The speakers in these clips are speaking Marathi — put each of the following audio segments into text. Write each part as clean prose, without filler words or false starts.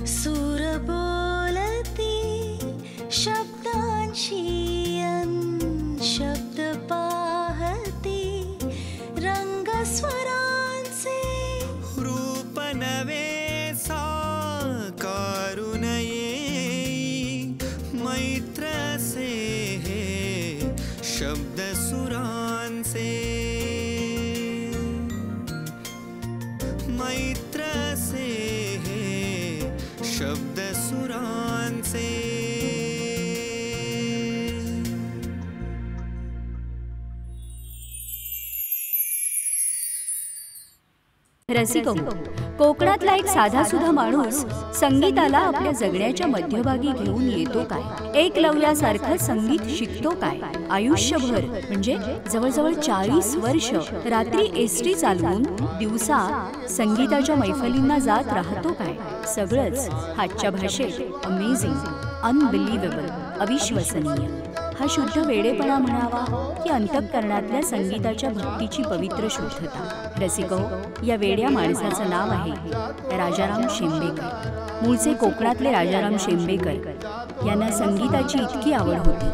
सूर बोलती शब्दांची शब्द पाहती रंग स्वरांचे रूप नवे साकारून येई मैत्र से हे शब्द सुरांचे मैत्र से हे शब्द सुरांचे रसिको, कोकणातला एक साधा सुधा माणूस संगीताला आपल्या जगण्याच्या मध्यभागी घेऊन येतो काय? एकलव्यासारखं संगीत शिकतो काय? आयुष्यभर म्हणजे जवळजवळ 40 वर्ष रात्री एसटी चालवून दिवसा संगीताच्या मैफलींना जात राहतो काय? सगळंच हातच्या भाषेत अमेझिंग, अनबिलिव्हेबल, अविश्वसनीय. हा शुद्ध वेडेपणा म्हणावा की अंतःकरणातल्या संगीताच्या भक्तीची पवित्र शुद्धता. रसिको, या वेड्या माणसाचं नाव आहे राजाराम शेंबेकर. मूळचे कोकणातले राजाराम शेंबेकर यांना संगीताची इतकी आवड होती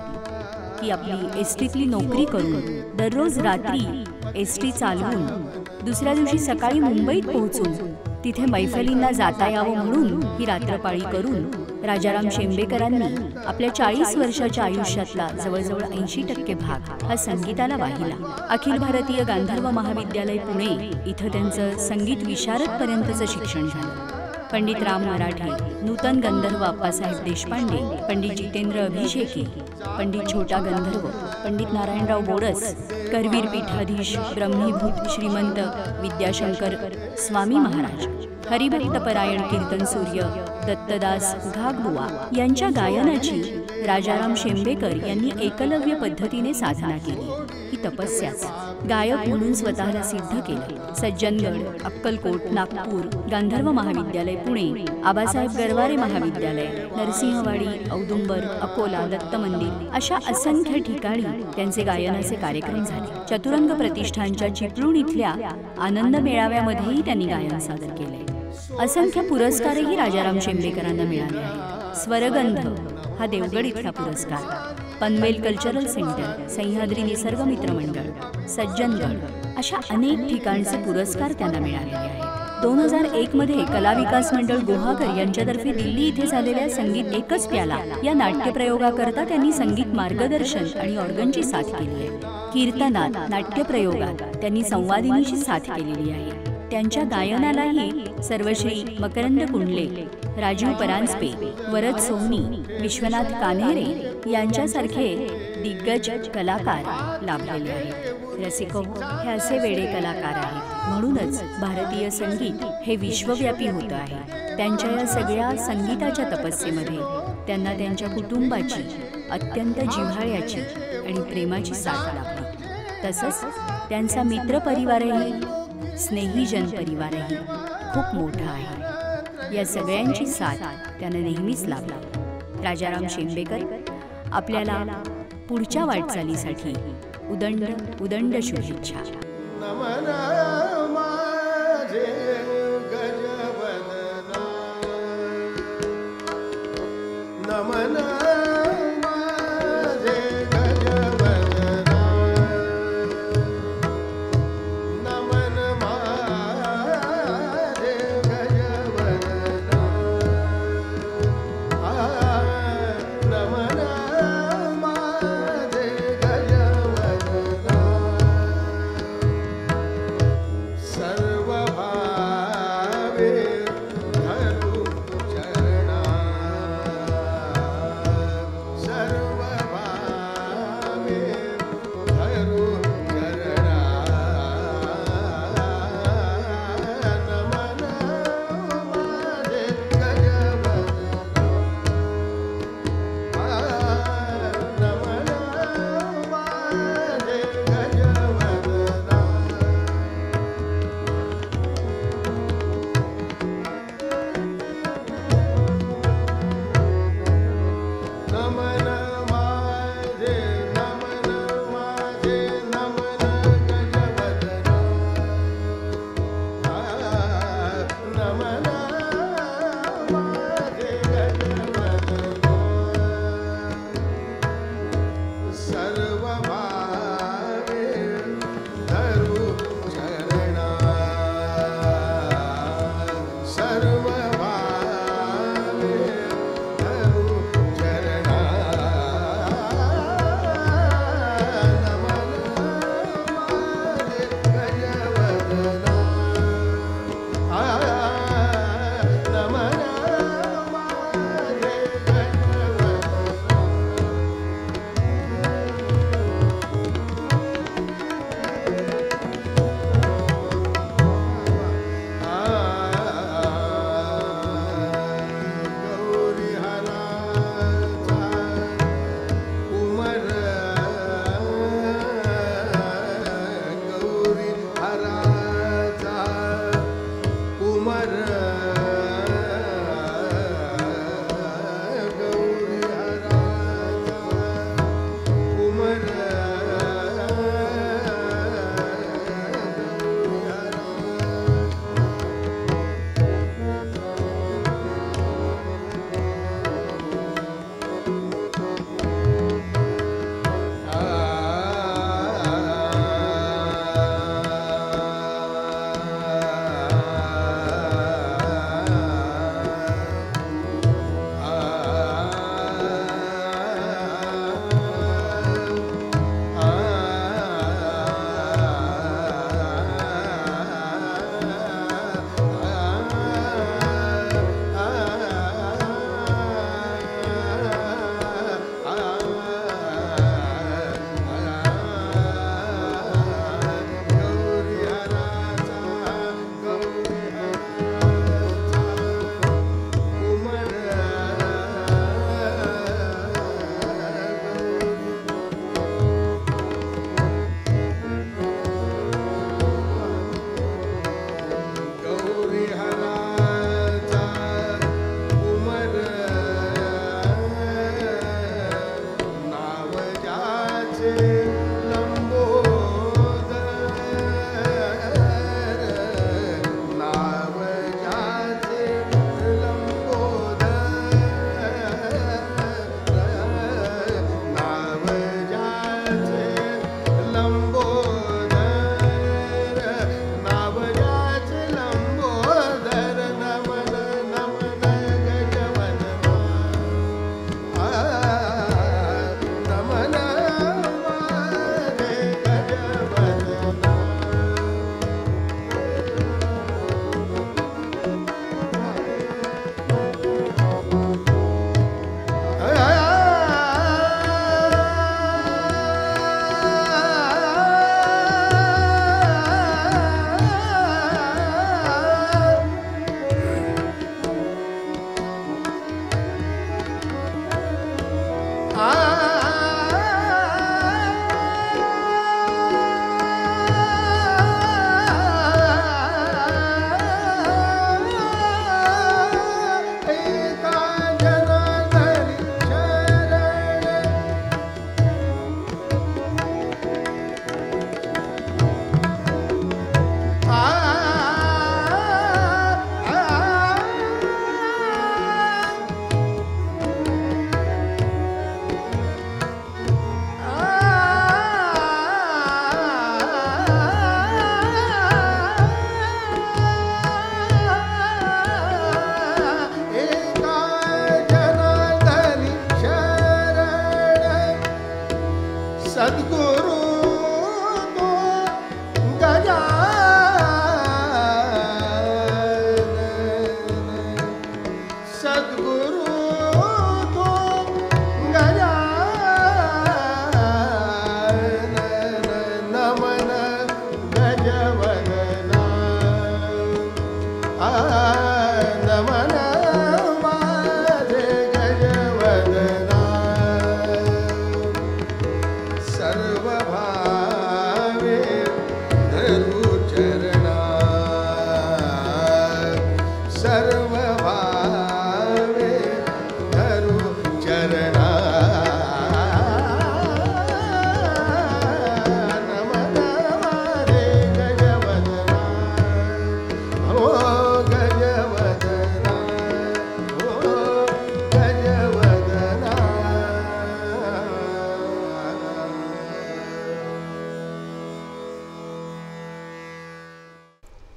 की आपली एसटीतली नोकरी करून दररोज रात्री एसटी चालवून दुसऱ्या दिवशी सकाळी मुंबईत पोहोचून तिथे मैफलींना जाता यावं म्हणून ही रात्रपाळी करून राजाराम शेंबेकरांनी आपल्या 40 वर्षाच्या आयुष्यातला जवळजवळ 80% भाग हा संगीताला वाहिला. अखिल भारतीय गांधर्व महाविद्यालय पुणे इथं त्यांचं संगीत विशारदपर्यंतचं शिक्षण झालं. पंडित राम मराठे, नूतन गंधर्व अप्पासाहेब देशपांडे, पंडित जितेंद्र अभिषेकी, पंडित छोटा गंधर्व, पंडित नारायणराव बोडस, करवीर पीठाधीश ब्रह्मीभूत श्रीमंत विद्याशंकर स्वामी महाराज, हरिभक्तपरायण कीर्तन सूर्य दत्तदास घागबुवा यांच्या गायनाची राजाराम शेंबेकर यांनी एकलव्य पद्धतीने साधना केली. ही तपस्याच. गायक म्हणून स्वतःला सिद्ध केलं. सज्जनगड, अक्कलकोट, नागपूर, गांधर्व महाविद्यालय पुणे, आबासाहेब गरवारे महाविद्यालय, नरसिंहवाडी, औदुंबर, अकोला, दत्त मंदिर अशा असंख्य ठिकाणी त्यांचे गायनाचे कार्यक्रम झाले. चतुरंग प्रतिष्ठानच्या चिपळूण इथल्या आनंद मेळाव्यामध्येही त्यांनी गायन सादर केले. असंख्य पुरस्कारही राजाराम शेंबेकरांना मिळाले आहेत. स्वरगंध हा देवगड इथला पुरस्कार, पनवेल कल्चरल सेंटर, सह्याद्री निसर्ग मित्र मंडळ, सज्जनगड अशा अनेक ठिकाणचे पुरस्कार त्यांना मिळालेले आहेत. 2001 मध्ये कला विकास मंडळ गुहागर यांच्यातर्फे दिल्ली इथे झालेल्या संगीत एकच प्याला या नाट्यप्रयोगाकरता त्यांनी संगीत मार्गदर्शन आणि ऑर्गनची साथ केली आहे. कीर्तनात, नाट्यप्रयोगात त्यांनी संवादिनीची साथ केलेली आहे. त्यांच्या गायनालाही सर्वश्री मकरंद कुंडले, राजीव परांजपे, वरद सोहनी, विश्वनाथ कान्हेरे यांच्यासारखे दिग्गज कलाकार लाभलेले आहेत. रसिको, हे असे वेडे कलाकार आहेत. म्हणूनच भारतीय संगीत हे विश्वव्यापी होत आहे. त्यांच्या या सगळ्या संगीताच्या तपस्येमध्ये त्यांना त्यांच्या कुटुंबाची अत्यंत जिव्हाळ्याची आणि प्रेमाची साथ लाभली. तसंच त्यांचा मित्रपरिवारही, स्नेहीजन परिवारही खूप मोठा आहे. या सगळ्यांची साथ त्यांना नेहमीच लाभला. राजाराम शेंबेकर आपल्याला पुढच्या वाटचालीसाठी उदंड उदंड शुभेच्छा.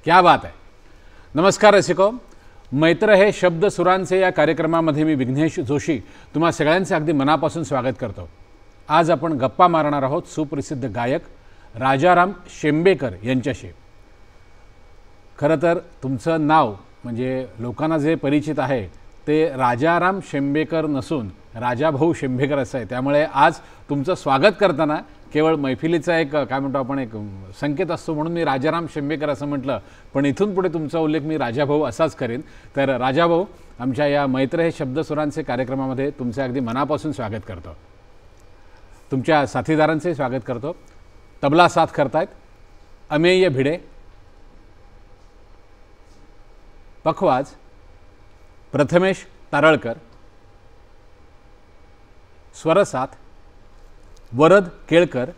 क्या बात आहे. नमस्कार रसिको. मैत्र हे शब्द सुरांचे या कार्यक्रमामध्ये मी विघ्नेश जोशी तुम्हा सगळ्यांचे अगदी मनापासून स्वागत करतो. आज आपण गप्पा मारणार आहोत सुप्रसिद्ध गायक राजाराम शेंबेकर यांच्याशी. खरं तर तुमचं नाव म्हणजे लोकांना जे परिचित आहे ते राजाराम शेंबेकर नसून राजाभाऊ शेंबेकर असं आहे. त्यामुळे आज तुमचं स्वागत करताना केवळ मैफिलीचा एक काय म्हणतो आपण एक संकेत असतो म्हणून मी राजाराम शेंबेकर असं म्हटलं, पण इथून पुढे तुमचा उल्लेख मी राजाभाऊ असाच करेन. तर राजाभाऊ, आमच्या या मैत्र हे शब्दसुरांचे कार्यक्रमामध्ये तुमचे अगदी मनापासून स्वागत करतो. तुमच्या साथीदारांचे स्वागत करतो. तबला साथ करतायत अमेय भिडे, पखवाज प्रथमेश तारळकर, स्वरसाथ वरद केळकर,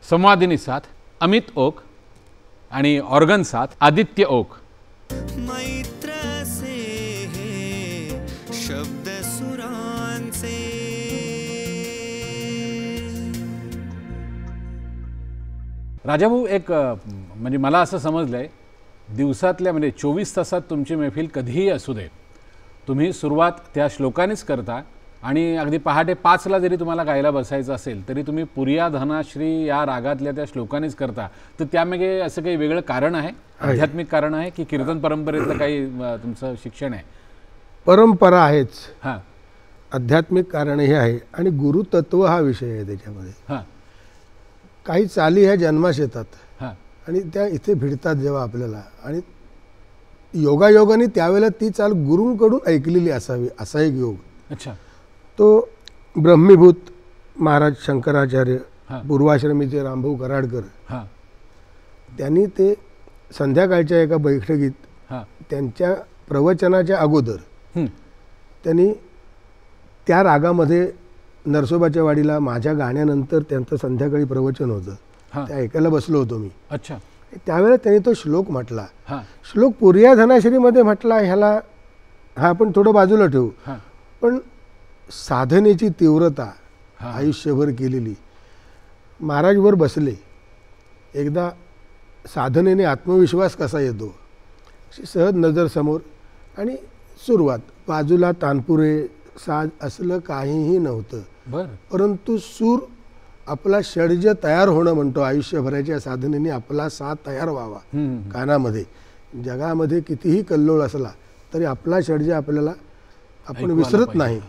संवादिनी साथ अमित ओक आणि ऑर्गन साथ आदित्य ओक. मैत्र से हे शब्द सुरांचे. राजाभाऊ, एक म्हणजे मला असं समजलं आहे दिवसातल्या म्हणजे 24 तासात तुमची मैफिल कधीही असू दे, तुम्ही सुरुवात त्या श्लोकानेच करता आणि अगदी पहाटे 5ला जरी तुम्हाला गायला बसायचं असेल तरी तुम्ही पुरिया धनाश्री या रागातल्या त्या श्लोकानेच करता. तर त्यामागे असं काही वेगळं कारण आहे, आध्यात्मिक कारण आहे की कीर्तन परंपरेतलं काही तुमचं शिक्षण आहे? परंपरा आहेच. हां, आध्यात्मिक कारणही आहे आणि गुरुतत्व हा विषय आहे त्याच्यामध्ये. हां काही चाली ह्या जन्मास येतात हां आणि त्या इथे भिडतात जेव्हा आपल्याला, आणि योगायोगाने त्यावेळेला ती चाल गुरूंकडून ऐकलेली असावी असा एक योग. अच्छा. तो ब्रह्मीभूत महाराज शंकराचार्य हां. पूर्वाश्रमीचे रामभाऊ कराडकर, हां त्यांनी ते संध्याकाळच्या एका बैठकीत हां त्यांच्या प्रवचनाच्या अगोदर हं. त्यांनी त्या रागामध्ये नरसोबाच्या वाडीला माझ्या गाण्यानंतर त्यांचं संध्याकाळी प्रवचन होतं, हां. ते ऐकायला बसलो होतो मी. अच्छा. त्यावेळेला त्यांनी तो श्लोक म्हटला. हां श्लोक पुरिया धनाश्रीमध्ये म्हटला, ह्याला हा आपण थोडं बाजूला ठेवू, हां पण साधनेची तीव्रता हां. आयुष्यभर केलेली. महाराजवर बसले, एकदा साधनेने आत्मविश्वास कसा येतो अशी सहज नजर समोर आणि सुरुवात. बाजूला तानपुरे साज असलं काहीही नव्हतं, बरं. परंतु सूर आपला षड्ज तयार होणं म्हणतो. आयुष्यभराच्या साधनेने आपला साथ तयार व्हावा हं. कानामध्ये. जगामध्ये कितीही कल्लोळ असला तरी आपला षड्ज आपल्याला आपण ऐकवायला विसरत पाहिजे. नाही.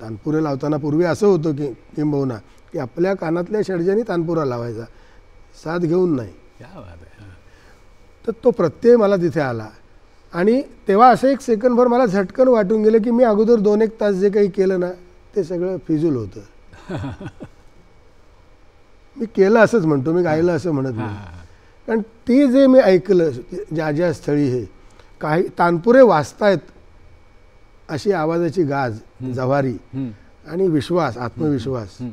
तानपुरे लावताना पूर्वी असं होतं की किंबहुना की आपल्या कानातल्या षड्जाने तानपुरा लावायचा, साथ घेऊन नाही. क्या बात आहे. हां. तर तो प्रत्यय मला तिथे आला आणि तेव्हा असं एक सेकंडभर मला झटकन वाटून गेलं की मी अगोदर 2-1 तास जे काही केलं ना ते सगळं फिजूल होतं. मी केलं असंच म्हणतो, मी गायलं असं म्हणत नाही. कारण ती जे मी ऐकलं ज्या ज्या स्थळी हे काही तानपुरे वाजतायत अशी आवाजाची गाज, जव्हारी हं. आणि विश्वास, आत्मविश्वास, हं.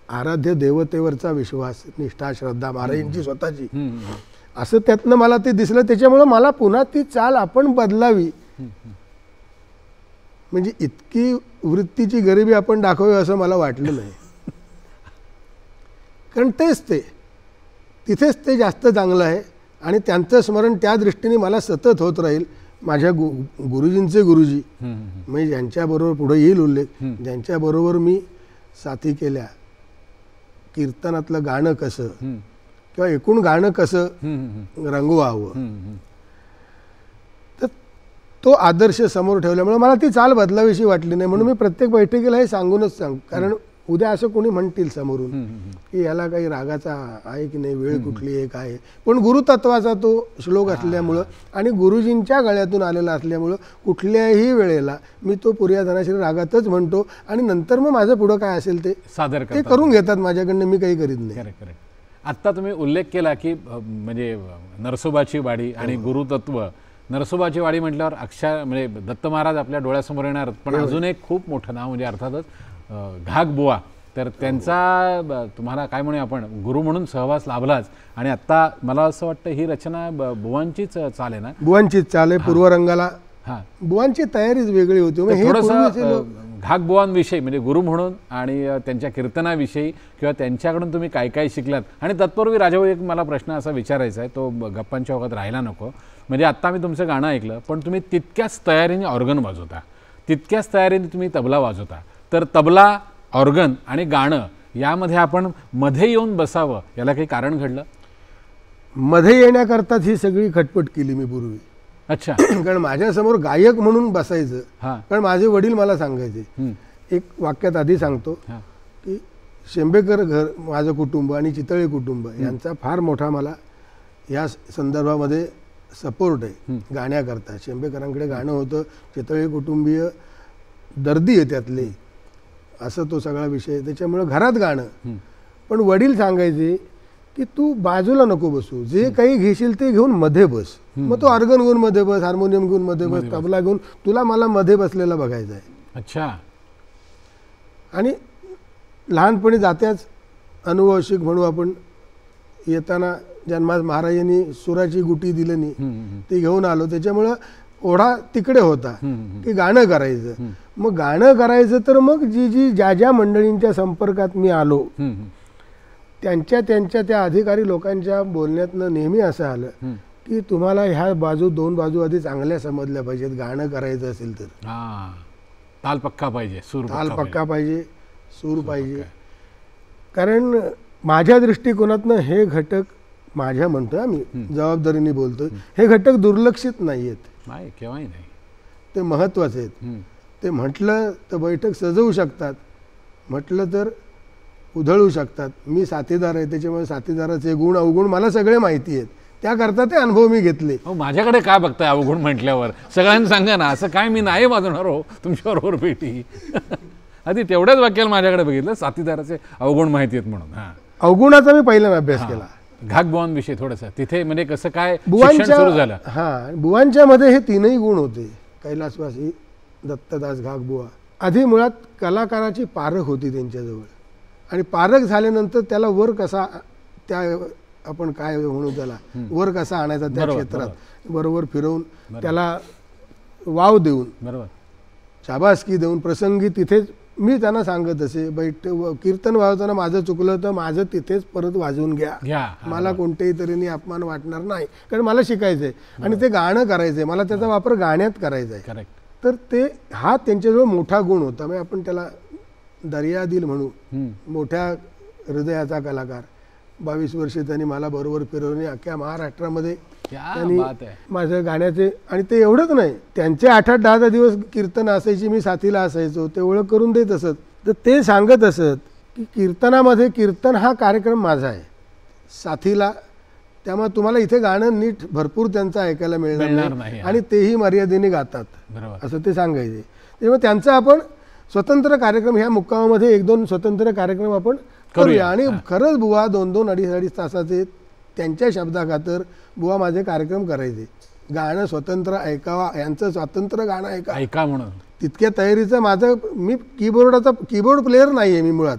आराध्य देवतेवरचा विश्वास, निष्ठा, श्रद्धा महाराजांची स्वतःची, हं. हं. असं त्यातनं मला ते दिसलं. त्याच्यामुळं मला पुन्हा ती चाल आपण बदलावी, म्हणजे इतकी वृत्तीची गरिबी आपण दाखवावी असं मला वाटलं नाही. कारण तेच तिथेच ते जास्त चांगलं आहे आणि त्यांचं स्मरण त्या दृष्टीने मला सतत होत राहील. माझ्या गुरुजींचे गुरुजी म्हणजे ज्यांच्याबरोबर पुढे येईल उल्लेख, ज्यांच्याबरोबर मी साथी केल्या, कीर्तनातलं गाणं कसं किंवा एकूण गाणं कसं रंगवावं, तर तो आदर्श समोर ठेवल्यामुळे मला ती चाल बदलावीशी वाटली नाही. म्हणून मी प्रत्येक बैठकीला हे सांगूनच सांग, कारण उद्या असं कोणी म्हणतील समोरून की याला काही रागाचा आहे की नाही, वेळ कुठली आहे काय. पण गुरुतत्वाचा तो श्लोक असल्यामुळं आणि गुरुजींच्या गळ्यातून आलेला असल्यामुळं कुठल्याही वेळेला मी तो पुरिया धनाश्री रागातच म्हणतो आणि नंतर मग माझं पुढं काय असेल ते सादर ते करून घेतात माझ्याकडनं, मी काही करीत नाही. Correct correct. आत्ता तुम्ही उल्लेख केला की म्हणजे नरसोबाची वाडी आणि गुरुतत्व. नरसोबाची वाडी म्हटल्यावर अक्षर म्हणजे दत्त महाराज आपल्या डोळ्यासमोर येणार, पण अजून एक खूप मोठं नाव म्हणजे अर्थातच घागबुवा. तर त्यांचा तुम्हाला काय म्हणूया आपण गुरु म्हणून सहवास लाभलाच. आणि आत्ता मला असं वाटतं ही रचना बुवांचीच चाल आहे ना? बुवांचीच चाल आहे. पूर्वरंगाला हां, बुवांची तयारीच वेगळी होती. थोडंसं घागबुवांविषयी म्हणजे गुरु म्हणून आणि त्यांच्या कीर्तनाविषयी किंवा त्यांच्याकडून तुम्ही काय काय शिकलात, आणि तत्पूर्वी राजाभाऊ एक मला प्रश्न असा विचारायचा आहे, तो गप्पांच्या वगैरे राहायला नको. म्हणजे आत्ता मी तुमचं गाणं ऐकलं, पण तुम्ही तितक्याच तयारीने ऑर्गन वाजवता, तितक्याच तयारीने तुम्ही तबला वाजवता. तर तबला, ऑर्गन आणि गाणं यामध्ये आपण मध्ये येऊन बसावं, याला काही कारण घडलं? मध्ये येण्याकरताच ही सगळी खटपट केली मी पूर्वी. अच्छा. कारण माझ्यासमोर गायक म्हणून बसायचं. हां. कारण माझे वडील मला सांगायचे, एक वाक्यात आधी सांगतो की शेंबेकर घर माझं कुटुंब आणि चितळे कुटुंब यांचा फार मोठा मला या संदर्भामध्ये सपोर्ट आहे गाण्याकरता. शेंबेकरांकडे गाणं होतं, चितळे कुटुंबीय दर्दी आहे त्यातले, असं तो सगळा विषय. त्याच्यामुळं घरात गाणं. पण वडील सांगायचे की तू बाजूला नको बसू, जे काही घेशील ते घेऊन मध्ये बस. मग तो ऑर्गन घेऊन मध्ये बस, हार्मोनियम घेऊन मध्ये बस, तबला घेऊन, तुला मला मध्ये बसलेला बघायचा आहे. अच्छा. आणि लहानपणी जात्याच अनुभवशिक म्हणू आपण, येताना जन्मास महाराजांनी सुराची गुटी दिली नाही, ती घेऊन आलो. त्याच्यामुळं ओढा तिकडे होता की गाणं करायचं. मग गाणं करायचं तर मग ज्या ज्या मंडळींच्या संपर्कात मी आलो त्यांच्या त्या अधिकारी लोकांच्या बोलण्यातनं नेहमी असं आलं की तुम्हाला ह्या बाजू, दोन बाजू आधी चांगल्या समजल्या पाहिजेत. गाणं करायचं असेल तर ताल पक्का पाहिजे, सूर ताल पक्का पाहिजे, सूर पाहिजे. कारण माझ्या दृष्टिकोनातनं हे घटक, माझ्या म्हणतोय आम्ही, जबाबदारीने बोलतोय, हे घटक दुर्लक्षित नाही आहेत. नाही, केव्हाही नाही. ते महत्त्वाचे आहेत. ते म्हटलं तर बैठक सजवू शकतात, म्हटलं तर उधळू शकतात. मी साथीदार आहे, त्याच्यामुळे साथीदाराचे गुण अवगुण मला सगळे माहिती आहेत. त्याकरता ते अनुभव मी घेतले. माझ्याकडे काय बघताय अवगुण म्हटल्यावर? सगळ्यांना सांगा ना, असं काय मी नाही वाजवणार हो तुमच्याबरोबर पेटी. आधी तेवढ्याच वाक्याला माझ्याकडे बघितलं, साथीदाराचे अवगुण माहिती आहेत म्हणून. अवगुणाचा मी पहिल्यांदा अभ्यास केला. घागबुवांविषयी थोडंसं तिथे म्हणजे कसं काय शिक्षण सुरू झालं? बुवांच्या मध्ये हे तीनही गुण होते. कैलासवासी, दत्तदास, घागबुवा. आधी मुळात कलाकाराची पारख होती त्यांच्याजवळ, आणि पारख झाल्यानंतर त्याला वर कसा, त्या आपण काय म्हणू त्याला, वर कसा आणायचा त्या क्षेत्रात, बरोबर फिरवून त्याला वाव देऊन, बरोबर शाबासकी देऊन, प्रसंगी तिथेच मी त्यांना सांगत असे, कीर्तन वाजवताना माझं चुकलं तर माझं तिथेच परत वाजवून घ्या, मला कोणत्याही तऱ्हेने अपमान वाटणार नाही, कारण मला शिकायचंय आणि ते गाणं करायचंय, मला त्याचा वापर गाण्यात करायचा आहे. तर ते हा त्यांच्याजवळ मोठा गुण होता. म्हणजे आपण त्याला दर्या दिल म्हणू, मोठ्या हृदयाचा कलाकार. 22 वर्षे त्यांनी मला बरोबर फिरवणे अख्ख्या महाराष्ट्रामध्ये. त्यांनी माझ्या गाण्याचे, आणि ते एवढंच नाही, त्यांचे 8-8, 10-10 दिवस कीर्तन असायची, मी साथीला असायचो, ते ओळख करून देत असत. तर ते सांगत असत की कीर्तनामध्ये, कीर्तन हा कार्यक्रम माझा आहे साथीला, त्यामुळे तुम्हाला इथे गाणं नीट भरपूर त्यांचं ऐकायला मिळणार नाही, आणि तेही मर्यादेने गातात, असं ते सांगायचे. त्यामुळे त्यांचा आपण स्वतंत्र कार्यक्रम, ह्या मुक्कामामध्ये 1-2 स्वतंत्र कार्यक्रम आपण करूया. आणि खरंच बुवा 2-2, 2.5 तासाचे त्यांच्या शब्दाखातर बुवा माझे कार्यक्रम करायचे. गाणं स्वतंत्र ऐकावा, यांचं स्वतंत्र गाणं ऐका म्हणून तितक्या तयारीचं माझं. मी कीबोर्ड प्लेअर नाही आहे मी मुळात,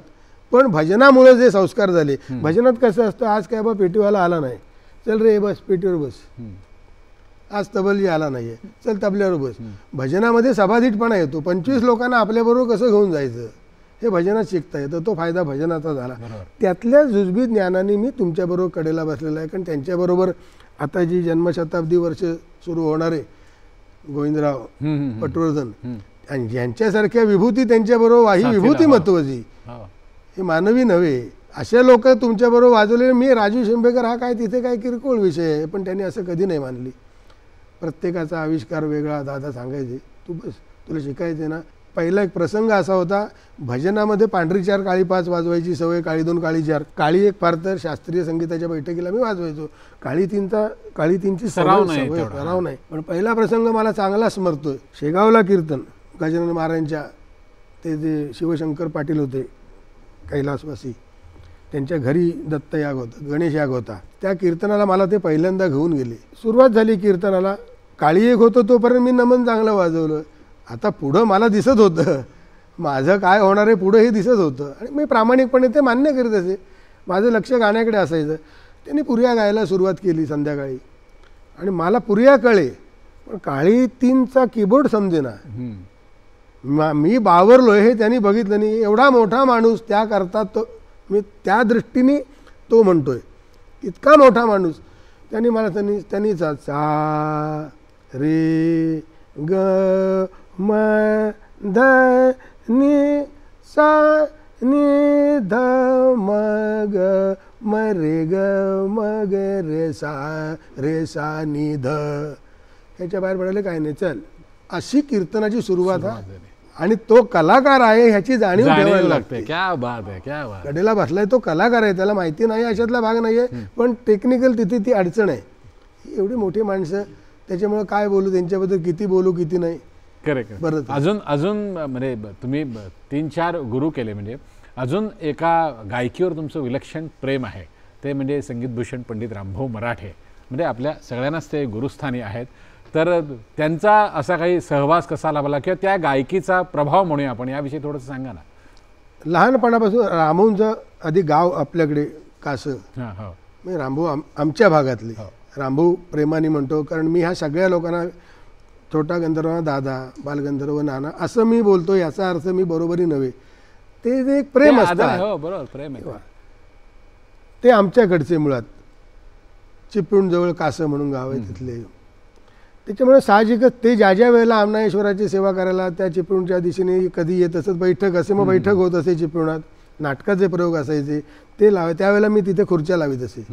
पण भजनामुळे जे संस्कार झाले. भजनात कसं असतं, आज काय बा पेटीवाला आला नाही, चल रे बस पेटीवर बस, आज तबलजी आला नाहीये, चल तबल्यावर बस. भजनामध्ये सभाधीटपणा येतो. 25 लोकांना आपल्याबरोबर कसं घेऊन जायचं हे भजनात शिकता येतं. तो फायदा भजनाचा झाला. त्यातल्या जुजबी ज्ञानाने मी तुमच्याबरोबर कडेला बसलेला आहे. कारण त्यांच्याबरोबर आता जी जन्मशताब्दी वर्ष सुरू होणार आहे, गोविंदराव पटवर्धन आणि ज्यांच्यासारख्या विभूती त्यांच्याबरोबर, ही विभूती महत्वाची, हे मानवी नव्हे. असे लोक तुमच्याबरोबर वाजवले. मी राजू शेंबेकर हा काय तिथे काय किरकोळ विषय आहे, पण त्यांनी असं कधी नाही मानली. प्रत्येकाचा आविष्कार वेगळा. दादा सांगायचे, तू बस, तुला शिकायचे ना. पहिला एक प्रसंग असा होता, भजनामध्ये पांढरी 4 काळी 5 वाजवायची सवय, काळी 2 काळी 4. काळी 1 फार तर शास्त्रीय संगीताच्या बैठकीला मी वाजवायचो, काळी 3ची सराव नाही. पण पहिला प्रसंग मला चांगला स्मरतोय. शेगावला कीर्तन, गजानन महाराजांच्या, ते जे शिवशंकर पाटील होते कैलासवासी, त्यांच्या घरी दत्त याग होता, गणेश याग होता. त्या कीर्तनाला मला ते पहिल्यांदा घेऊन गेले. सुरुवात झाली कीर्तनाला, काळी 1 होतं तोपर्यंत मी नमन चांगलं वाजवलं. आता पुढं मला दिसत होतं माझं काय होणार आहे पुढं, हे दिसत होतं, आणि मी प्रामाणिकपणे ते मान्य करीत असे. माझं लक्ष गाण्याकडे असायचं. त्यांनी पुर्या गायला सुरुवात केली संध्याकाळी, आणि मला पुर्या कळे, पण काळी 3चा कीबोर्ड समजेना. मी बावरलोय हे त्यांनी बघितलं नाही. एवढा मोठा माणूस त्या करता तो, मी त्या दृष्टीने तो म्हणतोय, इतका मोठा माणूस त्यांनी मला त्यांनी सा रे ग म ध नि सा नि ध म ग म रे ग म ग रे सा नि ध, ह्याच्या बाहेर पडायला काय नाही. चल, अशी कीर्तनाची सुरुवात आहे. आणि तो कलाकार आहे ह्याची जाणीव ठेवायला लागते. क्या बात आहे, क्या बात. कडेला बसलाय तो कलाकार आहे, त्याला माहिती नाही अशातला भाग नाही आहे, पण टेक्निकल तिथे ती अडचण आहे. एवढी मोठी माणसं, त्याच्यामुळे काय बोलू त्यांच्याबद्दल, किती बोलू किती नाही. करेक्ट. बरं, अजून म्हणजे तुम्ही 3-4 गुरु केले, म्हणजे अजून एका गायकीवर तुमचं विलक्षण प्रेम आहे, ते म्हणजे संगीतभूषण पंडित रामभाऊ मराठे. म्हणजे आपल्या सगळ्यांनाच ते गुरुस्थानी आहेत. तर त्यांचा असा काही सहवास कसा लाभला किंवा त्या गायकीचा प्रभाव म्हणूया आपण, याविषयी थोडंसं सांगा ना. लहानपणापासून रामभाऊंचं आधी गाव आपल्याकडे कासं, म्हणजे रामभाऊ आमच्या भागातले रामभाऊ प्रेमाने म्हणतो, कारण मी ह्या सगळ्या लोकांना छोटा गंधर्व दादा, बालगंधर्व नाना असं मी बोलतो, याचा अर्थ मी बरोबरी नव्हे, ते जे एक प्रेम असतं. बरोबर, प्रेम आहे ते आमच्याकडचे मुळात चिपळूणजवळ कासं म्हणून गाव आहे तिथले. त्याच्यामुळे साहजिकच ते ज्या ज्या वेळेला आमनाईश्वराची सेवा करायला त्या चिपळूणच्या दिशेने कधी येत असत, बैठक असे, मग बैठक होत असे चिपळूणात, नाटकाचे प्रयोग असायचे ते लावाय, त्यावेळेला मी तिथे खुर्च्या लावित असे.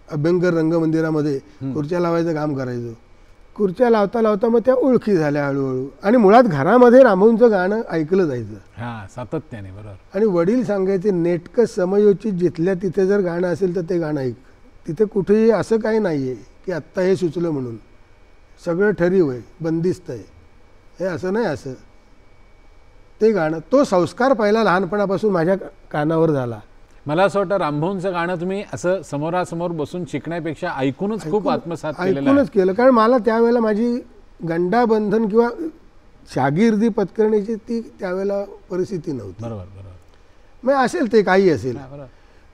अभ्यंकर रंगमंदिरामध्ये खुर्च्या लावायचं काम करायचो. खुर्च्या लावता लावता मग त्या ओळखी झाल्या हळूहळू. आणि मुळात घरामध्ये रामभाऊंचं गाणं ऐकलं जायचं सातत्याने. बरोबर. आणि वडील सांगायचे, नेटकं समयोचित जिथल्या तिथे जर गाणं असेल तर ते गाणं ऐक. तिथे कुठेही असं काही नाही आहे की आत्ता हे सुचलं म्हणून, सगळं ठरीव आहे, बंदिस्त आहे, हे असं नाही. असं ते गाणं, तो संस्कार पहिला लहानपणापासून माझ्या कानावर झाला. मला असं वाटतं रामभाऊंचं गाणं तुम्ही असं समोरासमोर बसून शिकण्यापेक्षा ऐकूनच खूप आत्मसात ऐकूनच केलं. कारण मला त्यावेळेला माझी गंडाबंधन किंवा शागिर्दी पत्करण्याची ती त्यावेळेला परिस्थिती नव्हती. बरोबर बरोबर. मग असेल ते काही असेल,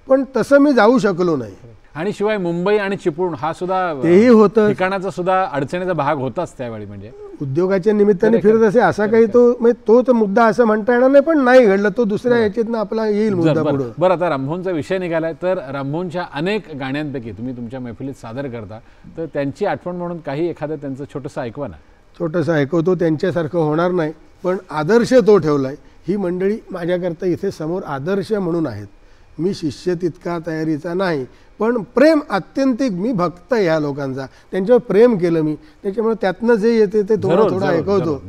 पण तसं मी जाऊ शकलो नाही. आणि शिवाय मुंबई आणि चिपळूण हा सुद्धा तेही होतं, ठिकाणाचा सुद्धा अडचणीचा भाग होताच त्यावेळी. म्हणजे उद्योगाच्या निमित्ताने फिरत असे, असा काही तो म्हणजे तोच मुद्दा असं म्हणता येणार नाही, पण नाही घडलं तो दुसऱ्या याच्यातनं आपला येईल मुद्दा पुढे. बरं, आता रामभाऊंचा विषय निघालाय, तर रामभाऊंच्या अनेक गाण्यांपैकी तुम्ही तुमच्या मैफिलीत सादर करता, तर त्यांची आठवण म्हणून काही एखादं त्यांचं छोटंसं ऐकवा ना. छोटंसं ऐकवतो, त्यांच्यासारखं होणार नाही, पण आदर्श तो ठेवलाय. ही मंडळी माझ्याकरता इथे समोर आदर्श म्हणून आहेत. मी शिष्य तितका तयारीचा नाही, पण प्रेम आत्यंतिक, मी भक्त ह्या लोकांचा, त्यांच्यावर प्रेम केलं मी, त्याच्यामुळे त्यातनं जे येते ते थोडं थोडं ऐकवतो.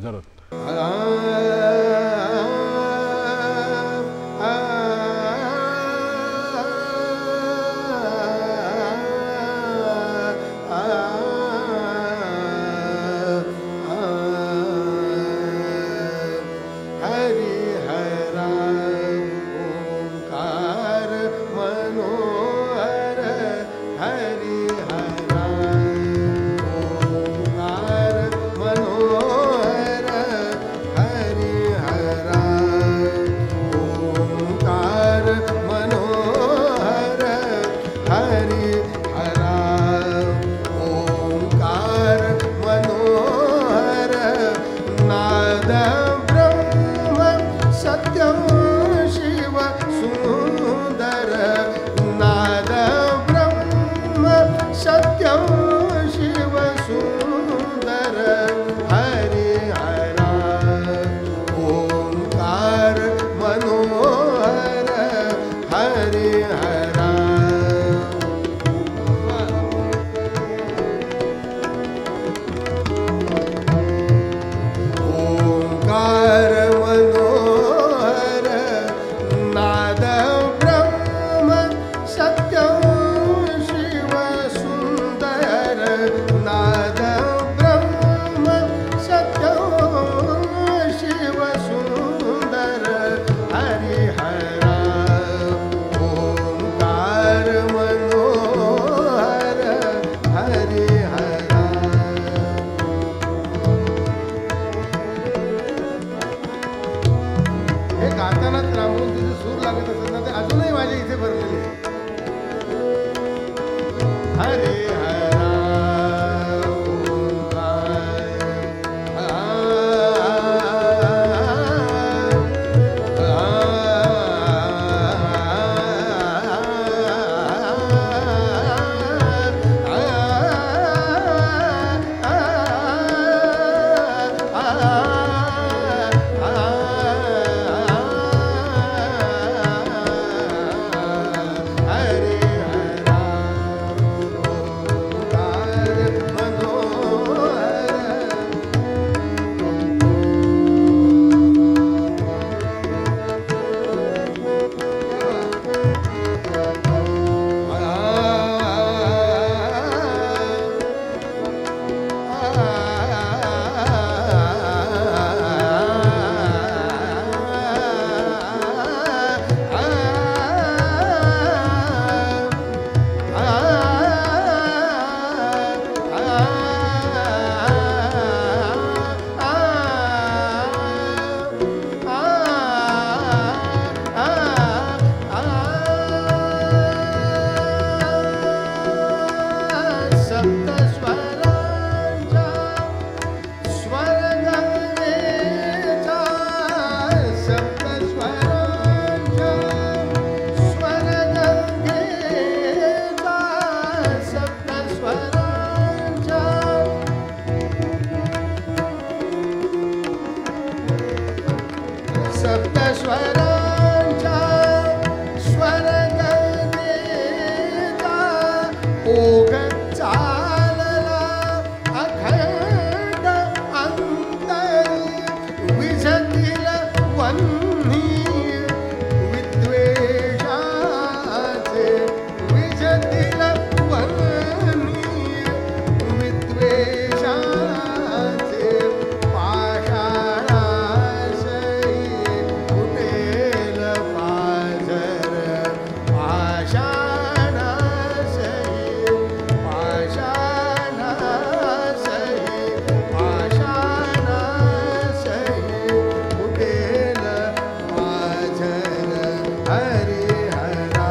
हरे हरा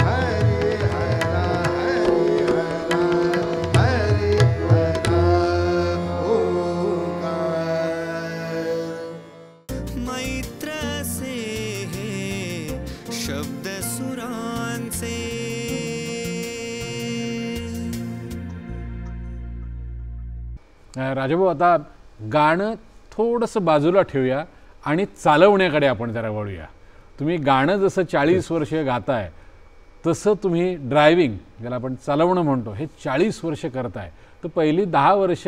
हरे हरा हरे हरा ओंकार. मैत्र से हे शब्द सुरांचे. राजाभाऊ, आता गाणं थोडंसं बाजूला ठेवूया आणि चालवण्याकडे आपण जरा वळूया. तुम्ही गाणं जसं 40 वर्ष गाताय तसं तुम्ही ड्रायव्हिंग, ज्याला आपण चालवणं म्हणतो, हे 40 वर्ष करताय. तर पहिली 10 वर्ष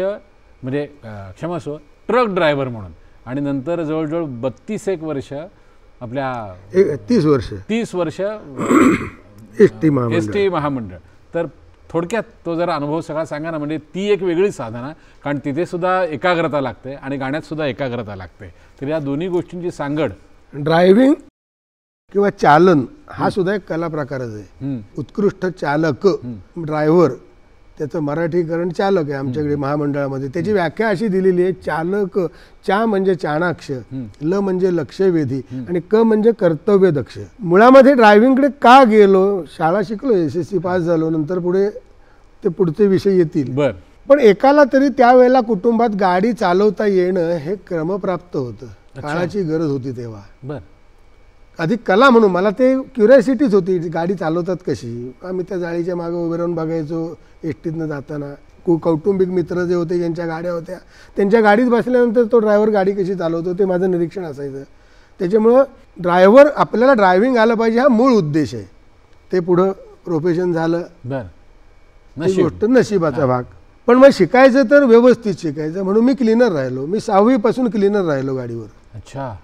म्हणजे क्षमस्व ट्रक ड्रायव्हर म्हणून, आणि नंतर जवळजवळ 32 वर्ष आपल्या 30 वर्ष एस टी महामंडळ. तर थोडक्यात तो जरा अनुभव सगळा सांगा ना. म्हणजे ती एक वेगळी साधना, कारण तिथे सुद्धा एकाग्रता लागते आणि गाण्यात सुद्धा एकाग्रता लागते. तर या दोन्ही गोष्टींची सांगड. ड्रायव्हिंग किंवा चालन हा सुद्धा एक कला प्रकारच आहे. उत्कृष्ट चालक ड्रायव्हर, त्याचं मराठीकरण चालक आहे आमच्याकडे महामंडळामध्ये. त्याची व्याख्या अशी दिलेली आहे, चालक, चा म्हणजे चाणाक्ष, ल म्हणजे लक्षवेधी आणि क म्हणजे कर्तव्य दक्ष. मुळामध्ये ड्रायव्हिंगकडे का गेलो, शाळा शिकलो, SSC पास झालो, नंतर पुढे ते पुढचे विषय येतील. पण एकाला तरी त्यावेळेला कुटुंबात गाडी चालवता येणं हे क्रमप्राप्त होतं, काळाची गरज होती तेव्हा. अधिक कला म्हणून मला ते क्युरियोसिटीच होती, गाडी चालवतात कशी. आम्ही त्या जाळीच्या मागे उभे राहून बघायचो एसटीतनं जाताना. कौटुंबिक मित्र जे होते ज्यांच्या गाड्या होत्या, त्यांच्या गाडीत बसल्यानंतर तो ड्रायव्हर गाडी कशी चालवतो ते माझं निरीक्षण असायचं. त्याच्यामुळं ड्रायव्हर, आपल्याला ड्रायव्हिंग आलं पाहिजे हा मूळ उद्देश आहे. ते पुढं प्रोफेशन झालं, ती गोष्ट नशिबाचा भाग. पण मग शिकायचं तर व्यवस्थित शिकायचं, म्हणून मी क्लीनर राहिलो. मी 6वी पासून क्लीनर राहिलो गाडीवर. अच्छा.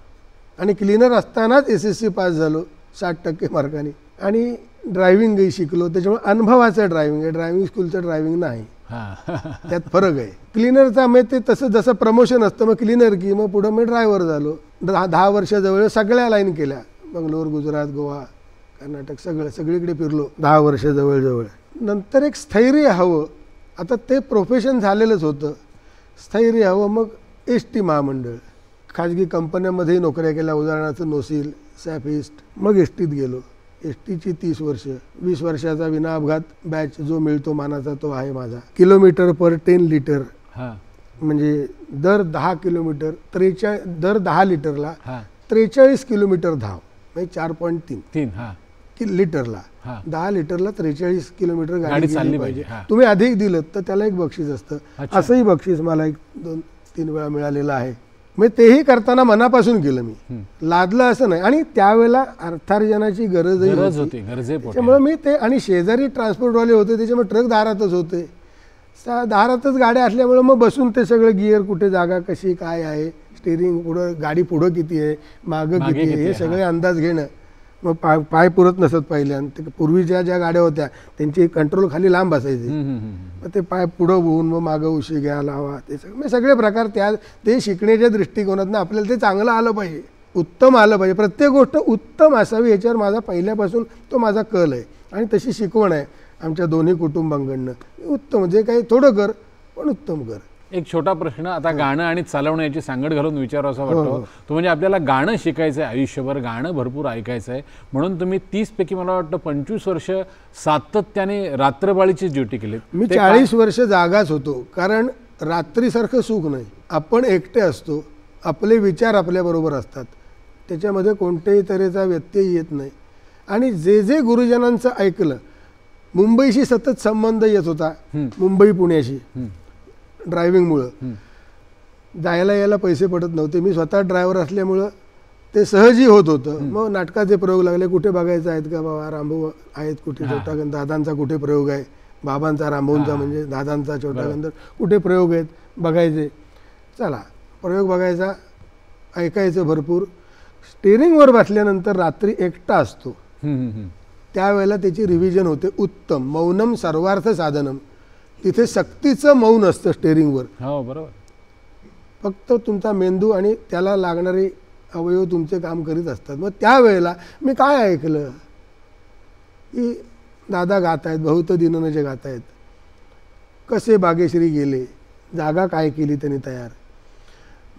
आणि क्लीनर असतानाच SSC पास झालो 60% मार्काने, आणि ड्रायव्हिंगही शिकलो. त्याच्यामुळे अनुभवाचं ड्रायव्हिंग आहे, ड्रायव्हिंग स्कूलचं ड्रायव्हिंग नाही. त्यात फरक आहे. क्लीनरचा मग ते तसं जसं प्रमोशन असतं, मग क्लीनर की मग पुढं मी ड्रायव्हर झालो. 10 वर्षाजवळ सगळ्या लाईन केल्या, बंगलोर, गुजरात, गोवा, कर्नाटक, सगळीकडे फिरलो 10 वर्ष जवळ. नंतर एक स्थैर्य हवं. आता ते प्रोफेशन झालेलंच होतं, स्थैर्य हवं. मग ST महामंडळ, खाजगी कंपन्यांमध्येही नोकऱ्या केल्या, उदाहरणार्थ नोसील, सॅफिस्ट. मग STत गेलो. STची 30 वर्ष, 20 वर्षाचा विना अपघात बॅच जो मिळतो मानाचा तो आहे माझा. किलोमीटर पर 10 लिटर, म्हणजे दर 10 किलोमीटर दर 10 लिटरला 43 किलोमीटर धाव, म्हणजे 4.3 लिटरला. 10 लिटरला 43 किलोमीटर गाडी चालली पाहिजे. तुम्ही अधिक दिलं तर त्याला एक बक्षीस असतं. असंही बक्षीस मला 1-2-3 वेळा मिळालेलं आहे. मग तेही करताना मनापासून केलं मी, लादलं असं नाही. आणि त्यावेळेला अर्थार्जनाची गरज होती, त्याच्यामुळे मी ते, आणि शेजारी ट्रान्सपोर्टवाले होते त्याच्यामुळे ट्रक दारातच होते, दारातच गाड्या असल्यामुळे मग बसून ते सगळं गिअर, कुठे जागा कशी काय आहे, स्टेरिंग पुढं, गाडी पुढं किती आहे, मागं किती आहे, हे सगळे अंदाज घेणं. मग पाय पुरत नसत पहिले, आणि पूर्वीच्या ज्या गाड्या होत्या त्यांची कंट्रोल खाली लांब असायची. मग ते पाय पुढं होऊन मग मागं उशी घ्या, लावा, ते सगळे प्रकार ते शिकण्याच्या दृष्टिकोनातून आपल्याला ते चांगलं आलं पाहिजे, उत्तम आलं पाहिजे. प्रत्येक गोष्ट उत्तम असावी याच्यावर माझा पहिल्यापासून तो माझा कल आहे, आणि तशी शिकवण आहे आमच्या दोन्ही कुटुंबांकडनं. उत्तम जे काही थोडं कर पण उत्तम कर. एक छोटा प्रश्न आता गाणं आणि चालवण्याची सांगड घालून विचारावं असं वाटतं तो म्हणजे आपल्याला गाणं शिकायचं आहे, आयुष्यभर गाणं भरपूर ऐकायचं आहे, म्हणून तुम्ही 30 पैकी मला वाटतं 25 वर्ष सातत्याने रात्रबाळीची ड्युटी केली. मी 40 वर्ष जागाच होतो, कारण रात्रीसारखं सुख नाही. आपण एकटे असतो, आपले विचार आपल्याबरोबर असतात, त्याच्यामध्ये कोणत्याही तऱ्हेचा व्यत्यय येत नाही. आणि जे जे गुरुजनांचं ऐकलं, मुंबईशी सतत संबंध येत होता, मुंबई पुण्याशी ड्रायव्हिंगमुळं जायला यायला पैसे पडत नव्हते. मी स्वतः ड्रायव्हर असल्यामुळं ते सहजही होत होतं. मग नाटकाचे प्रयोग लागले, कुठे बघायचं आहेत का बाबा, रामभाऊ आहेत कुठे, छोटागंध दादांचा कुठे प्रयोग आहे, बाबांचा रामभाऊंचा म्हणजे दादांचा छोटागंध कुठे प्रयोग आहेत बघायचे. चला प्रयोग बघायचा, ऐकायचं भरपूर. स्टेरिंगवर बसल्यानंतर रात्री एकटा असतो, त्यावेळेला त्याची रिव्हिजन होते उत्तम. मौनम सर्वार्थ साधनम, तिथे सक्तीचं मौन असतं स्टेरिंगवर. हो बरोबर. फक्त तुमचा मेंदू आणि त्याला लागणारे अवयव तुमचे काम करीत असतात. मग त्यावेळेला मी काय ऐकलं की दादा गात आहेत, बहुत दिननं जे गात आहेत, कसे बागेश्री गेले, जागा काय केली त्यांनी तयार.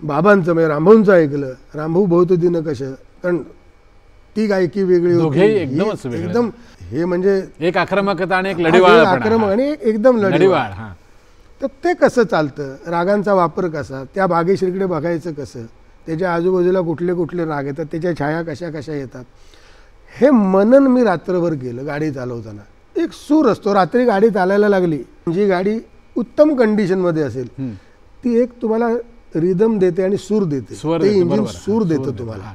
बाबांचं म्हणजे रामभाऊंचं ऐकलं, रामभाऊ बहुत दिन कशा, कारण ती गायकी वेगळी दोघेही होती, एकदमच ही वेगळे. एकदम हे म्हणजे एक आक्रमकता आणि एक हा, लढीवाळ एक आक्रमक आणि एक एकदम लढीवाळ. लढीवाळ. हा तर ते कसं चालतं, रागांचा वापर कसा, त्या भाग्यश्रीकडे बघायचं कसं, त्याच्या आजूबाजूला कुठले कुठले राग येतात, त्याच्या छाया कशा कशा येतात, हे मनन मी रात्रभर केलं गाडी चालवताना. एक सूर असतो, रात्री गाडी चालायला लागली जी गाडी उत्तम कंडिशनमध्ये असेल ती एक तुम्हाला रिदम देते आणि सूर देते, स्वर ते देते, इंजिन बरोबर. सूर सूर देतं देतं, तुम्हाला. हा.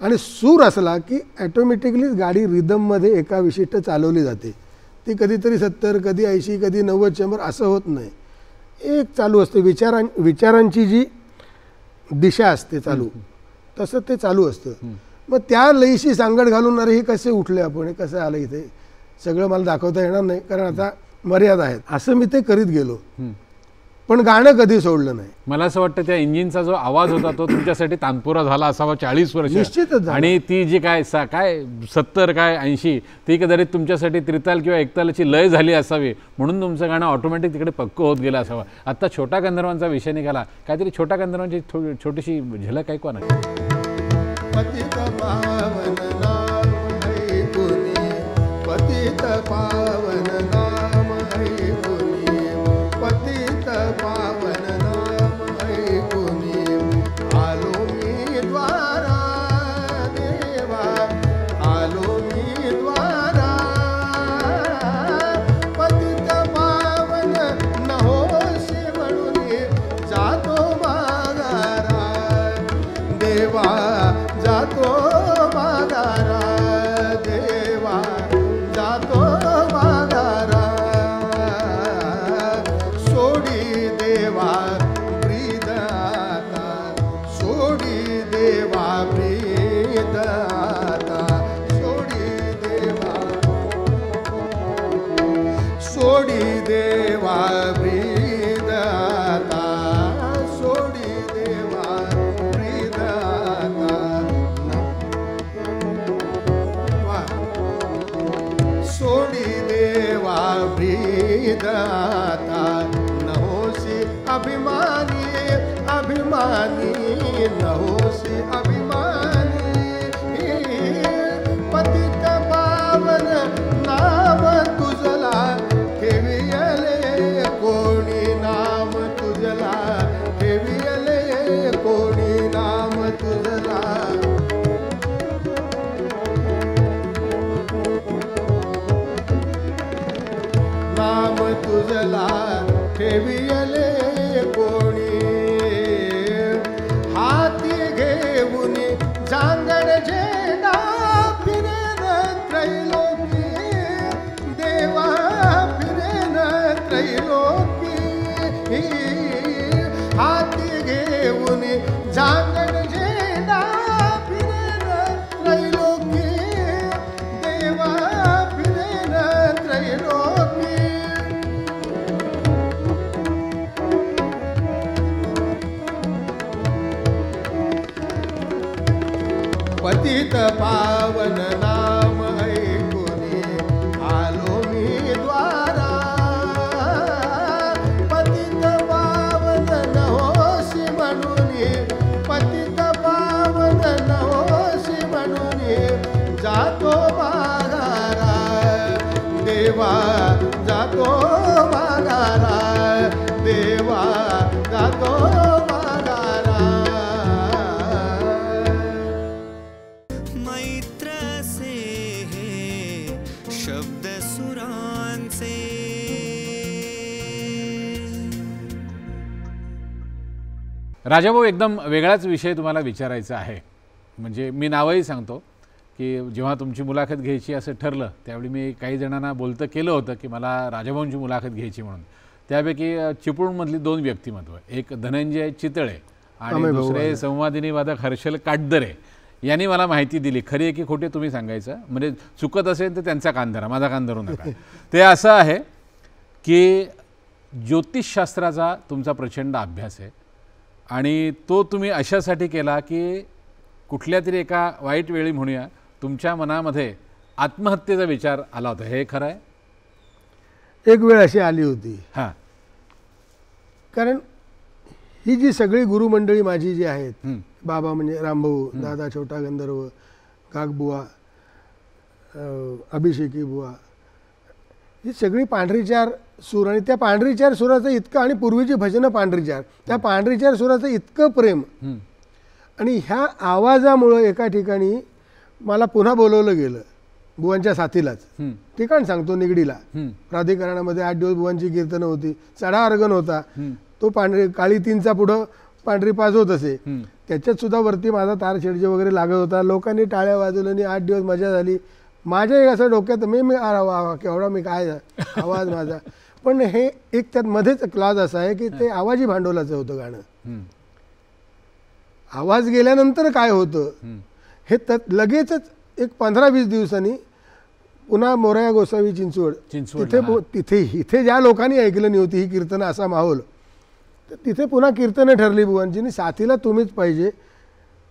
आणि सूर असला की ॲटोमॅटिकली गाडी रिदममध्ये एका विशिष्ट चालवली जाते. ती कधीतरी 70, कधी 80, कधी 90, 100 असं होत नाही, एक चालू असते. विचारांची जी दिशा असते चालू, तसं ते चालू असतं. मग त्या लईशी सांगड घालून अरे हे कसे उठले आपण, हे कसं आलं इथे, सगळं मला दाखवता येणार नाही कारण आता मर्यादा आहेत, असं मी ते करीत गेलो. पण गाणं कधी सोडलं नाही. मला असं वाटतं त्या इंजिनचा जो आवाज होता तो तुमच्यासाठी तानपुरा झाला असावा 40 वर्ष. निश्चितच झाला. आणि ती जी काय 70 काय 80 ती कदाचित तुमच्यासाठी त्रिताल किंवा एकतालाची लय झाली असावी, म्हणून तुमचं गाणं ऑटोमॅटिक तिकडे पक्क होत गेलं असावं. आता छोटा गंधर्वांचा विषय निघाला, काहीतरी छोटा गंधर्वांची छोटीशी झलक ऐकवा ना. पतित पावन नाम ऐकुनी, पतित पावन नाम ऐकुनी, पतित पावन नाम ऐकुनी, आलो मी द्वारा देवा, आलो मी द्वारा, पतित पावन नहोशी म्हणून जातो माघारा, देवा जातो माघारा, देवा जातो माघारा, सोडी देवा ब्रीद आता, सोडी देवा ब्रीद आता, सोडी देवा, सोडी देवा ब्रीद आता, सोडी देवा ब्रीद आता, सोडी देवा ब्रीद आता, नहोसी अभिमानी, अभिमानी नहोसी अभिमानी, पतित पावन नाम तुझला ठेवियले कोणी, नाम तुझला ठेवियले कोणी, नाम तुझला, नाम तुझला ठेवियले कोणी, हाती घेऊन जांगड झेंडा फिरेन त्रैलोकी, देवा फिरेन त्रैलोकी, हाती घेऊन जांगड झेंडा फिरेन त्रैलोकी, देवा फिरेन त्रैलोकी, पतित पावन नाम ऐकुनी, आलो मी द्वारा, पतित पावन नहोशी म्हणून, पतित पावन नहोशी म्हणून, जातो माघारा, देवा जातो माघारा, देवा जातो माघारा. मैत्र से हे शब्द सुरांचे. राजाभाऊ, एकदम वेगळाच विषय तुम्हाला विचारायचा आहे. म्हणजे मी नावही सांगतो की जेव्हा तुमची मुलाखत घ्यायची असं ठरलं त्यावेळी मी काही जणांना बोलतं केलं होतं की मला राजाभाऊंची मुलाखत घ्यायची म्हणून. त्यापैकी चिपळूणमधली 2 व्यक्तिमत्व, एक धनंजय चितळे आणि दुसरे संवादिनी वादक हर्षल काटदरे यांनी मला माहिती दिली. खरी आहे की खोटी तुम्ही सांगायचं, म्हणजे चुकत असेल तर त्यांचा कान धरा, माझा कान धरू नका. ते असं आहे की ज्योतिषशास्त्राचा तुमचा प्रचंड अभ्यास आहे आणि तो तुम्ही अशासाठी केला की कुठल्या तरी एका वाईट वेळी म्हणूया तुमच्या मनामध्ये आत्महत्येचा विचार आला होता. हे खरं आहे? एक वेळ अशी आली होती. हां. कारण ही जी सगळी गुरुमंडळी माझी जी आहेत, बाबा म्हणजे रामभाऊ, दादा छोटा गंधर्व, काकबुवा, अभिषेकी बुवा, ही सगळी पांढरीचार सूर. आणि त्या पांढरीचार सुराचं इतकं, आणि पूर्वीची भजनं पांढरीचार, त्या पांढरीचार सुराचं इतकं प्रेम. आणि ह्या आवाजामुळं एका ठिकाणी मला पुन्हा बोलवलं गेलं बुवांच्या साथीलाच. ठिकाण सांगतो, निगडीला प्राधिकरणामध्ये 8 दिवस बुवांची कीर्तनं होती. चढा अर्गण होता, तो पांढरी काळी 3चा पुढं पांढरी 5 होत असे. त्याच्यात सुद्धा वरती माझा तार शेडजे वगैरे लागत होता. लोकांनी टाळ्या वाजवल्या आणि 8 दिवस मजा झाली. माझ्या एक असं डोक्यात मी केवढा मी काय आवाज माझा. पण हे एक त्यात मध्येच क्लास असा आहे की ते आवाजी भांडवलाचं होतं गाणं. आवाज गेल्यानंतर काय होतं हे लगेचच एक 15-20 दिवसांनी पुन्हा मोरया गोसावी चिंचवड इथे ज्या लोकांनी ऐकलं नव्हती ही कीर्तनं, असा माहोल, तर तिथे पुन्हा कीर्तनं ठरली बुवांची. साथीला तुम्हीच पाहिजे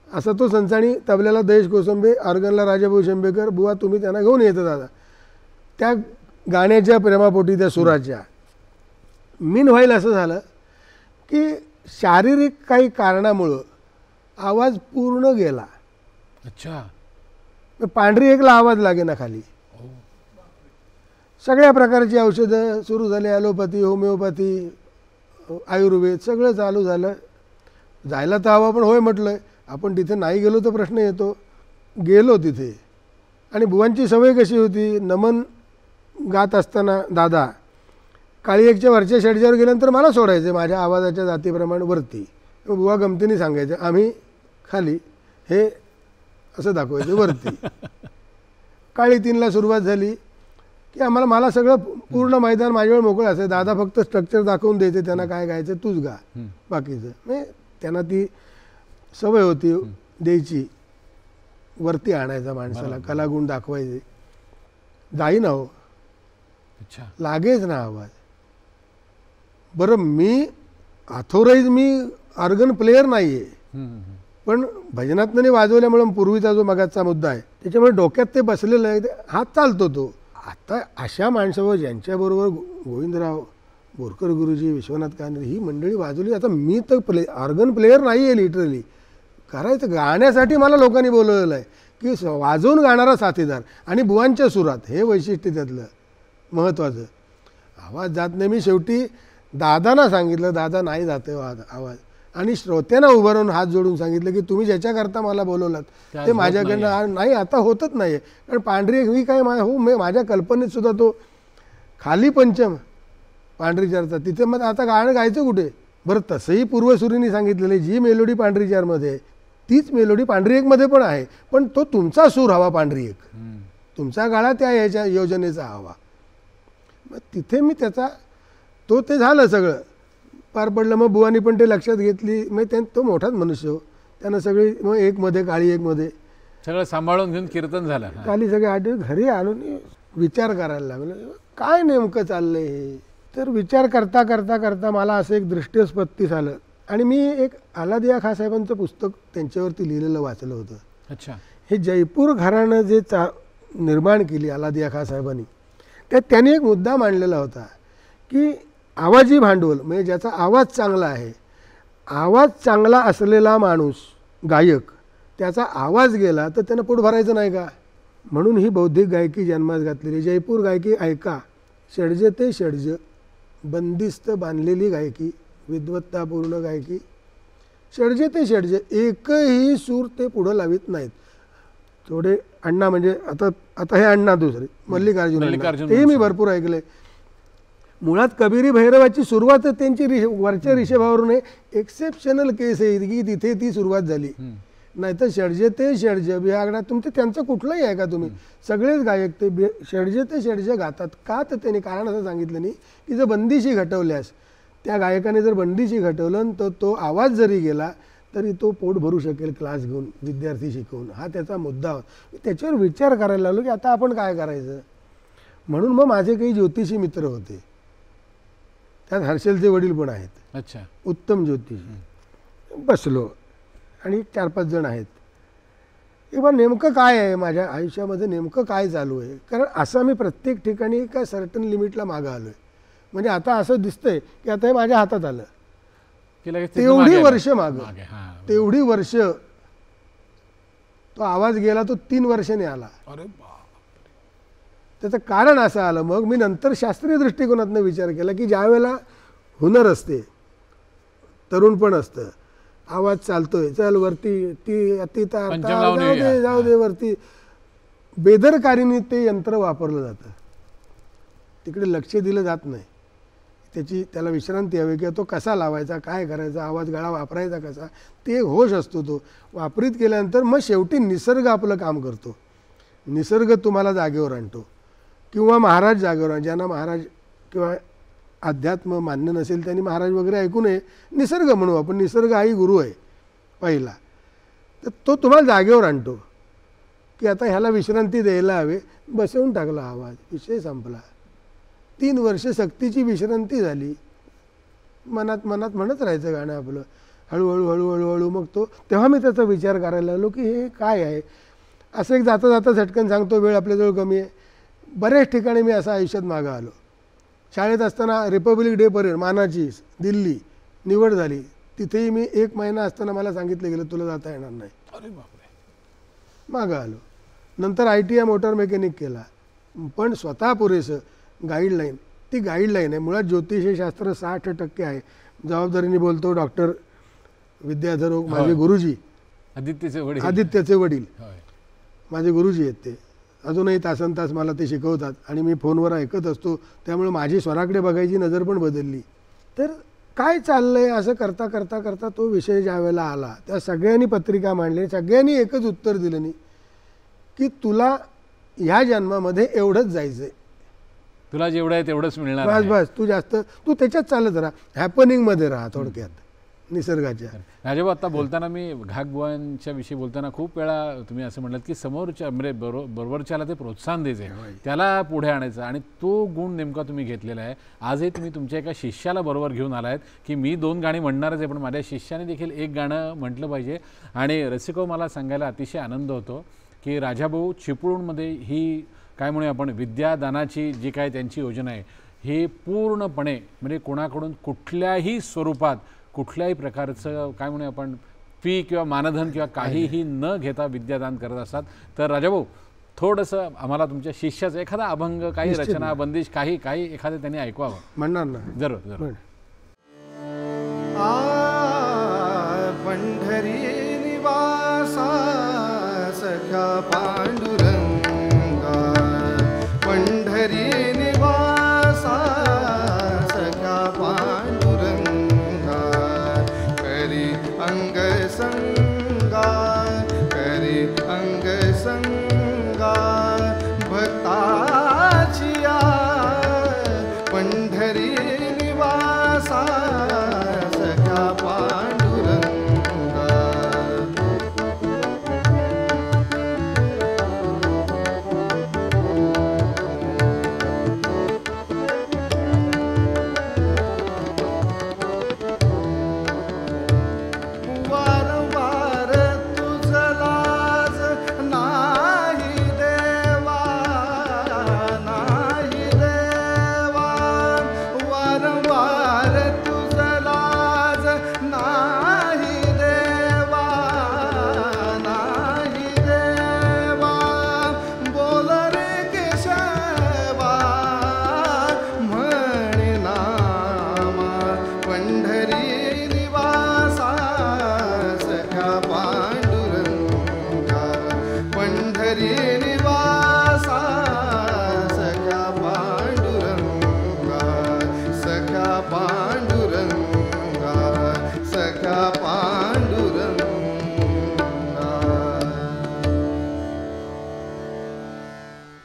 असं तो संचाणी, तबल्याला देश कोसंबे, ऑर्गनला राजाभाऊ शेंबेकर. बुवा तुम्ही त्यांना घेऊन येतं दादा. त्या गाण्याच्या प्रेमापोटी, त्या सुराच्या. मीन व्हाईल असं झालं की शारीरिक काही कारणामुळं आवाज पूर्ण गेला. अच्छा. पांढरी एकला आवाज लागे ना खाली. सगळ्या प्रकारची औषधं सुरू झाली, ॲलोपॅथी, होमिओपॅथी, आयुर्वेद सगळं चालू झालं. जायला तर हवं, पण होय म्हटलं. आपण तिथे नाही गेलो तर प्रश्न येतो. गेलो तिथे, आणि बुवांची सवय कशी होती, नमन गात असताना दादा काळी एकच्या वरच्या शेडच्यावर गेल्यानंतर मला सोडायचे माझ्या आवाजाच्या जातीप्रमाणे वरती. बुवा गमतीने सांगायचं, आम्ही खाली, हे असं दाखवायचं वरती. काळी 3ला सुरुवात झाली की मला सगळं पूर्ण मैदान माझ्यावर मोकळं असायचं. दादा फक्त स्ट्रक्चर दाखवून द्यायचे, त्यांना काय गायचं तूच गा, बाकीचं म्हणजे त्यांना ती सवय होती द्यायची. वरती आणायचा माणसाला, कलागुण दाखवायचे. जाईना हो, लागेच ना आवाज. बरं मी ऑथोराईज, मी ऑर्गन प्लेयर नाही आहे, पण भजनातनं वाजवल्यामुळं पूर्वीचा जो मगाचा मुद्दा आहे त्याच्यामुळे डोक्यात ते बसलेलं आहे, हात चालतो तो. आता अशा माणसावर ज्यांच्याबरोबर गोविंदराव बोरकर गुरुजी, विश्वनाथ कानडे ही मंडळी वाजवली. आता मी तर ऑर्गन प्लेयर नाही आहे लिटरली. करायचं गाण्यासाठी मला लोकांनी बोलवलेलं आहे की वाजवून गाणारा साथीदार आणि बुवांच्या सुरात, हे वैशिष्ट्य त्यातलं महत्त्वाचं. आवाज जात नाही. मी शेवटी दादांना सांगितलं, दादा नाही जाते आवाज. आणि श्रोत्यांना उभं राहून हात जोडून सांगितलं की तुम्ही ज्याच्याकरता मला बोलवलात ते माझ्याकडनं नाही, आता होतच नाही आहे. कारण पांढरी ही काय माझ्या कल्पनेत सुद्धा तो खाली पंचम पांढरीचारचा, तिथे मग आता गाणं गायचं कुठे. बरं तसंही पूर्वसुरींनी सांगितलेलं, जी मेलोडी पांढरीचारमध्ये तीच मेलोडी पांढरी एकमध्ये पण आहे, पण तो तुमचा सूर हवा पांढरी एक, तुमचा गाळा त्या याच्या योजनेचा हवा. मग तिथे मी त्याचा ते झालं सगळं पार पडलं. मग बुवानी पण ते लक्षात घेतली. मग तो मोठाच मनुष्य हो, त्यानं सगळी मग एकमध्ये काळी एकमध्ये सगळं सांभाळून घेऊन कीर्तन झालं. काली सगळे 8 दिवस घरी आलो आणि विचार करायला लागलो, काय नेमकं चाललंय हे. तर विचार करता करता करता मला असं एक दृष्टीस्पत्तीस आलं. आणि मी एक अलादिया खां साहेबांचं पुस्तक त्यांच्यावरती लिहिलेलं वाचलं होतं. अच्छा. हे जयपूर घराणं जे निर्माण केली अलादिया खां साहेबांनी, त्यात त्यांनी एक मुद्दा मांडलेला होता की आवाजी भांडवल, म्हणजे ज्याचा आवाज चांगला आहे, आवाज चांगला असलेला माणूस गायक, त्याचा आवाज गेला तर त्यानं पोट भरायचं नाही का. म्हणून ही बौद्धिक गायकी जन्मास घातलेली. जयपूर गायकी ऐका, षड्ज ते षड्ज, बंदिस्त बांधलेली गायकी, विद्वत्तापूर्ण गायकी, षड्ज ते षड्ज, एकही सूर ते पुढं लावित नाहीत. थोडे अण्णा, म्हणजे आता हे अण्णा दुसरे मल्लिकार्जुन, तेही मी भरपूर ऐकले. मुळात कबिरी भैरवाची सुरुवात त्यांची वरच्या ऋषभावरून एक्सेप्शनल केस आहे की तिथे ती सुरुवात झाली. नाहीतर षड्ज ते षड्ज बिहागडा तुमचं त्यांचं कुठलंही आहे का तुम्ही, सगळेच गायक ते षड्ज ते षड्ज गातात. का तर त्यांनी कारण असं सांगितलं नाही की जर बंदिशी घटवल्यास, त्या गायकाने जर बंदिशी घटवलं तर तो आवाज जरी गेला तरी तो पोट भरू शकेल क्लास घेऊन, विद्यार्थी शिकवून. हा त्याचा मुद्दा होता. त्याच्यावर विचार करायला लागलो की आता आपण काय करायचं. म्हणून मग माझे काही ज्योतिषी मित्र होते, त्यात हर्षलचे वडील पण आहेत. अच्छा. उत्तम ज्योतिषी. बसलो आणि 4-5 जण आहेत. किंवा नेमकं काय आहे माझ्या आयुष्यामध्ये, नेमकं काय चालू आहे. कारण असं मी प्रत्येक ठिकाणी एका सर्टन लिमिटला मागं आलो आहे. म्हणजे आता असं दिसतंय की आता हे माझ्या हातात आलं. तेवढी वर्ष मागं, तेवढी वर्ष तो आवाज गेला तो 3 वर्षांनी आला. अरे बाप. त्याचं कारण असं आलं, मग मी नंतर शास्त्रीय दृष्टिकोनातून विचार केला की ज्या वेळेला हुनर असते, तरुणपण असतं, आवाज चालतोय, चल वरती, ती जाऊ दे वरती, बेदरकारीने ते यंत्र वापरलं जातं, तिकडे लक्ष दिलं जात नाही. त्याला विश्रांती हवी किंवा तो कसा लावायचा, काय करायचा, आवाज गळा वापरायचा कसा, ते होश असतो. तो वापरीत केल्यानंतर मग शेवटी निसर्ग आपलं काम करतो. निसर्ग तुम्हाला जागेवर आणतो किंवा महाराज जागेवर आणतो. ज्यांना महाराज किंवा अध्यात्म मान्य नसेल त्यांनी महाराज वगैरे ऐकू नये, निसर्ग म्हणू आपण, निसर्ग हाही गुरु आहे पहिला. तर तो तुम्हाला जागेवर आणतो की आता ह्याला विश्रांती द्यायला हवे, बसवून टाकला आवाज, विषय संपला. 3 वर्ष सक्तीची विश्रांती झाली. मनात म्हणत राहायचं गाणं आपलं, हळूहळू हळूहळू हळू. मग तेव्हा मी त्याचा विचार करायला लागलो की हे काय आहे. असं एक जाता जाता झटकन सांगतो, वेळ आपल्याजवळ कमी आहे. बऱ्याच ठिकाणी मी असं आयुष्यात मागं आलो. शाळेत असताना रिपब्लिक डे परेड मानाची दिल्ली निवड झाली, तिथेही मी 1 महिना असताना मला सांगितलं गेलं तुला जाता येणार नाही. अरे बापरे. मागं आलो. नंतर ITI मोटर मेकॅनिक केला, पण स्वतः पुरेसं गाईडलाईन, ती गाईडलाईन आहे मुळात. ज्योतिषशास्त्र 60% आहे. जबाबदारीने बोलतो, डॉक्टर विद्याधर ओक माझे गुरुजी, आदित्यचे वडील माझे गुरुजी आहेत. ते अजूनही तासनतास मला ते शिकवतात आणि मी फोनवर ऐकत असतो, त्यामुळे माझी स्वराकडे बघायची नजर पण बदलली. तर काय चाललंय असं करता करता करता तो विषय ज्या वेळेला आला, त्या सगळ्यांनी पत्रिका मांडली, सगळ्यांनी एकच उत्तर दिलं नाही की तुला ह्या जन्मामध्ये एवढंच जायचंय, तुला जेवढं आहे तेवढंच मिळणार. बस बस, तू त्याच्यात चालत राहा, हॅपनिंगमध्ये राहा. थोडक्यात निसर्गाच्या. राजाभाऊ, आता बोलताना मी घागबुवांच्या विषयी बोलताना खूप वेळा तुम्ही असं म्हणाल की समोरच्या म्हणजे बरोबरच्याला ते प्रोत्साहन द्यायचे, त्याला पुढे आणायचं, आणि तो गुण नेमका तुम्ही घेतलेला आहे. आजही तुम्ही तुमच्या एका शिष्याला बरोबर घेऊन आलात की मी 2 गाणी म्हणणारच आहे, पण माझ्या शिष्याने देखील 1 गाणं म्हटलं पाहिजे. आणि रसिको, मला सांगायला अतिशय आनंद होतो की राजाभाऊ चिपळूणमध्ये ही काय म्हणूया आपण विद्यादानाची जी काय त्यांची योजना आहे, हे पूर्णपणे म्हणजे कोणाकडून कुठल्याही स्वरूपात कुठल्याही प्रकारचं काय म्हणूया आपण फी किंवा मानधन किंवा काहीही न घेता विद्यादान करत असतात. तर राजाभाऊ, थोडंसं आम्हाला तुमच्या शिष्याचं एखादा अभंग, काही रचना, बंदिश, काही एखादं त्यांनी ऐकवावं. म्हणणार ना? जरूर जरूर. पंढरी निवासा सखा पांडुरंगा, पंढरी निवासा सखा पांडुरंगा, करी अंग संगा, करी अंग संगा भक्ताचिया, पंढरी निवासा सखा पांडुरंगा.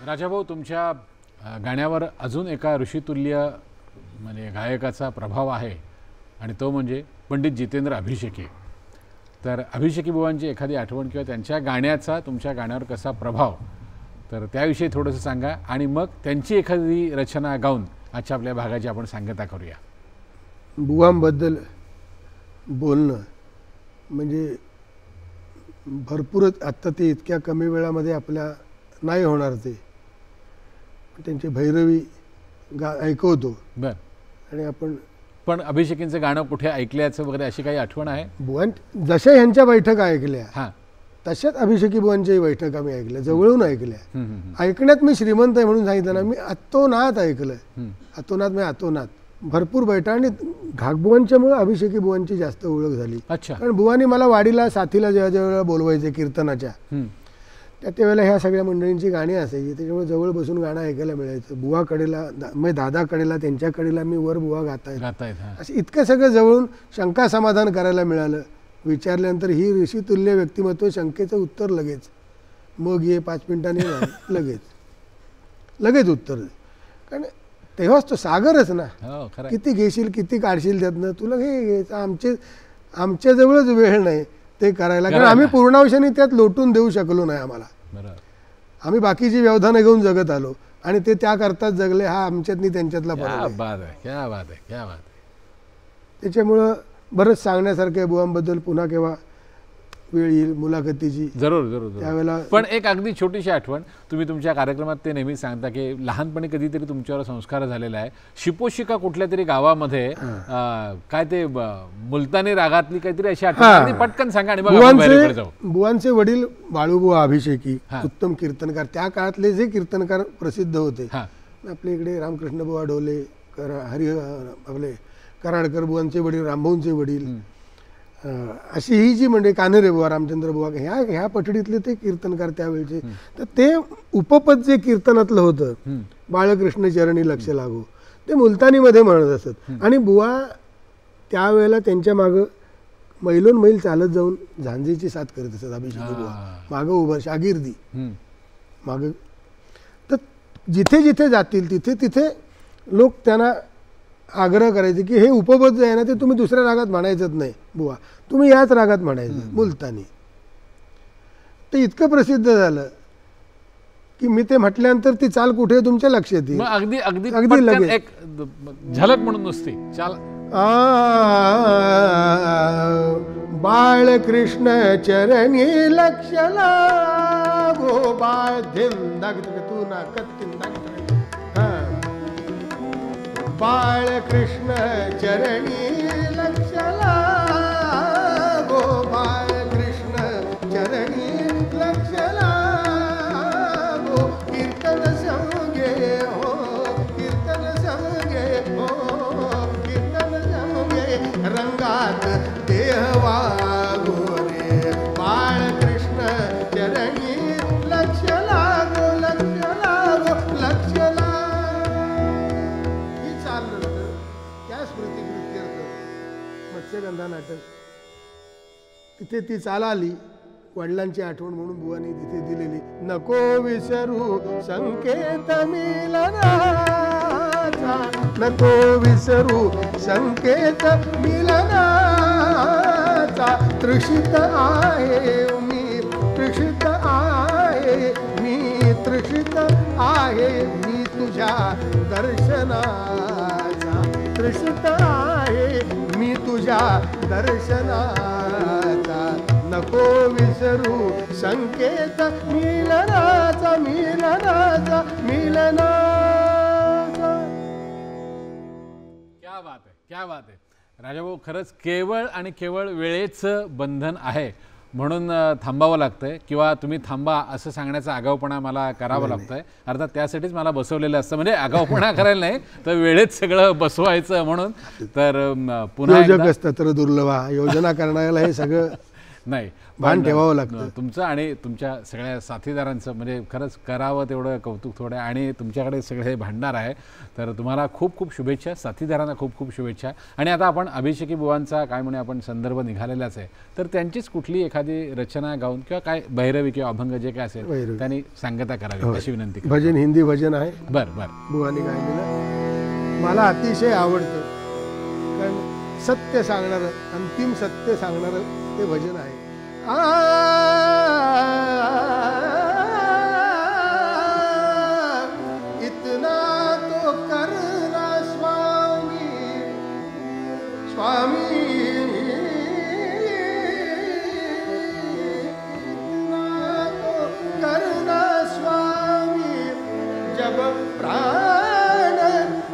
राजाभाऊ, तुमच्या गाण्यावर अजून एका ऋषितुल्य म्हणजे गायकाचा प्रभाव आहे, आणि तो म्हणजे पंडित जितेंद्र अभिषेकी. तर अभिषेकी बुवांची एखादी आठवण किंवा त्यांच्या गाण्याचा तुमच्या गाण्यावर कसा प्रभाव, तर त्याविषयी थोडंसं सांगा, आणि मग त्यांची एखादी रचना गाऊन आजच्या आपल्या भागाची आपण सांगता करूया. बुवांबद्दल बोलणं म्हणजे भरपूरच, आत्ता ते इतक्या कमी वेळामध्ये आपल्या नाही होणार. ते त्यांचे भैरवी ऐकवतो. बर. आणि आपण पण अभिषेकींचं गाणं कुठे ऐकल्याचं वगैरे अशी काही आठवण आहे? बुवां जशा ह्यांच्या बैठका ऐकल्या, हां, तशाच अभिषेकी बुवांच्याही बैठक आम्ही ऐकल्या, जवळून ऐकल्या. ऐकण्यात मी श्रीमंत आहे म्हणून सांगितलं ना, मी अतोनात ऐकलंय. अतोनात म्हणजे अतोनात भरपूर बैठक. आणि घागबुवांच्यामुळे अभिषेकी बुवांची जास्त ओळख झाली. अच्छा. कारण बुवानी मला वाडीला साथीला जेव्हा जेव्हा बोलवायचे कीर्तनाच्या, त्यावेळेला ह्या सगळ्या मंडळींची गाणी असायची, त्याच्यामुळे जवळ बसून गाणं ऐकायला मिळायचं. बुवाकडेला म्हणजे दादाकडेला, त्यांच्याकडेला मी वर बुवा गातायत, असं इतकं सगळं जवळून शंका समाधान करायला मिळालं. विचारल्यानंतर ही ऋषितुल्य व्यक्तिमत्व, शंकेचं उत्तर लगेच, मग ये 5 मिनिटांनी लगेच उत्तर. कारण तेव्हाच तो सागरच ना, किती घेशील किती काढशील त्यातनं, तुला हे घ्यायचं. आमच्याजवळच वेळ नाही ते करायला, कारण आम्ही पूर्णांशाने त्यात लोटून देऊ शकलो नाही आम्हाला. आम्ही बाकीची व्यवधानं घेऊन जगत आलो आणि ते त्याकरताच जगले. हा आमच्यातनी त्यांच्यातला फरक आहे. त्याच्यामुळं बरंच सांगण्यासारखं आहे बुवांबद्दल. पुन्हा केव्हा वेळ येईल मुलाखतीची, जरूर त्यावेळेला. पण एक अगदी छोटीशी आठवण, तुम्ही तुमच्या कार्यक्रमात ते नेहमी सांगता की लहानपणी कधीतरी तुमच्यावर संस्कार झालेला आहे. शिपोशिका कुठल्या तरी गावामध्ये काय ते मुलतानी रागातली काहीतरी अशी आठवण, पटकन सांगा आणि बुवांचे वडील बाळूबुवा अभिषेकी उत्तम कीर्तनकार, त्या काळातले जे कीर्तनकार प्रसिद्ध होते आपल्या इकडे, रामकृष्ण बुवा ढोले, आपले कराडकर बुवांचे वडील, रामभाऊंचे वडील, अशी ही जी म्हणजे कान्हेरे बुवा, रामचंद्र बुवा, ह्या पठडीतले ते कीर्तनकार त्यावेळेचे. तर ते उपपद जे कीर्तनातलं होतं, बाळकृष्ण चरणी लक्ष लागू, ते मुलतानीमध्ये म्हणत असत. आणि बुवा त्यावेळेला त्यांच्या मागं मैलोन मैल चालत जाऊन झांजेची साथ करत असत. अभिषेकी बुवा मागं उभं, शागिर्दी मागं. तर जिथे जिथे जातील तिथे तिथे लोक त्यांना आग्रह करायचे की हे उपपद जे आहे ना, ते तुम्ही दुसऱ्या रागात म्हणायचंच नाही बुवा, तुम्ही याच रागात म्हणायचं, मुलतानी. ते इतकं प्रसिद्ध झालं की मी ते म्हटल्यानंतर ती चाल कुठे तुमच्या लक्षात येईल. अगदी अगदी अगदी लगेच एक झलक म्हणून नुसती चाल. बाळकृष्ण चरणी लक्ष लागो, बाळ धिंदाग तू ना कत्तिंदाग, बाळकृष्ण चरणी लक्ष लागो, बाळकृष्ण चरणी लक्ष लागो. कीर्तन संगे हो, कीर्तन संगे हो, कीर्तन संगे रंगात देह वागो रे. बाळकृष्ण चरणी लक्ष लागो, लक्ष लागो, लक्ष लागो. मत्स्यगंधा नाटक, तिथे ती चाल आली, वडिलांची आठवण म्हणून बुवानी तिथे दिलेली. नको विसरू संकेत मिलनाचा, नको विसरू संकेत मिलनाचा. तृषित आहे मी, तृषित आहे मी, तृषित आहे मी तुझ्या दर्शनाचा, तृषित आहे मी तुझ्या दर्शनाचा. नको विसरू संकेत मिलनाचा, मिलनाचा, मिलनाचा. क्या बात आहे, क्या बात आहे राजाभाऊ. खरंच केवळ आणि केवळ वेळेचं बंधन आहे म्हणून थांबावं लागतंय, किंवा तुम्ही थांबा असं सांगण्याचा आगाऊपणा मला करावं लागतंय. अर्थात त्यासाठीच मला बसवलेलं असतं, म्हणजे आगाऊपणा करायला नाही तर वेळेत सगळं बसवायचं म्हणून. तर पुन्हा तर दुर्लभ योजना करण्याला हे सगळं नाही भान ठेवावं लागतं. तुमचं आणि तुमच्या सगळ्या साथीदारांचं म्हणजे खरंच करावं तेवढं कौतुक थोडं, आणि तुमच्याकडे सगळे भांडार आहे. तर तुम्हाला खूप खूप शुभेच्छा, साथीदारांना खूप खूप शुभेच्छा. आणि आता आपण अभिषेकी बुवांचा काय म्हणे आपण संदर्भ निघालेलाच आहे, तर त्यांचीच कुठली एखादी रचना गाऊन किंवा काय भैरवी किंवा अभंग जे काय असेल त्यांनी सांगता करावी अशी विनंती. भजन हिंदी भजन आहे, बरं बुवांनी गायलेलं, मला अतिशय आवडतं. कारण सत्य सांगणारं, अंतिम सत्य सांगणारं ते भजन आहे. इतना तो करना स्वामी, स्वामी, इतना तो करना स्वामी, जब प्राण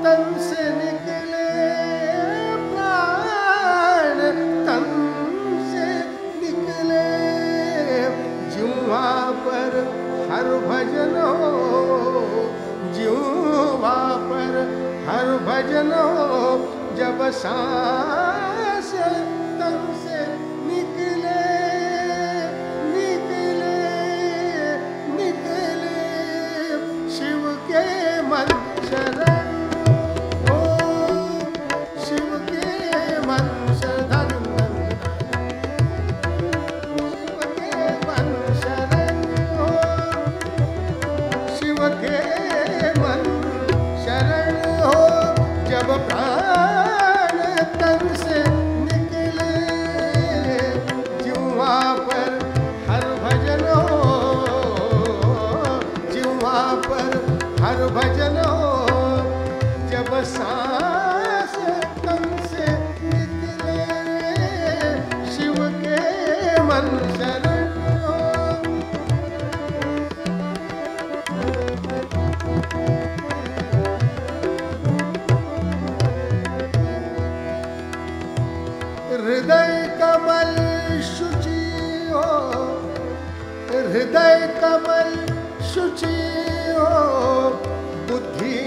तन से निकले, प्राण तन भजन हो, जीवा पर हर भजन हो, जब सांस तन से निकले निकले निकले, शिव के मन शरण हो, शिव के मन शरण, शिव के मन शरण हो, शिव के मन शरण हो, जब प्राण तन से निकले, जिह्वा पर हर भजन हो, जिह्वा पर हर भजन हो, जब सांस तन से निकले, शिव के मन शरण हो। हृदय कमल शुचि हो, हृदय कमल शुचि हो, बुद्धि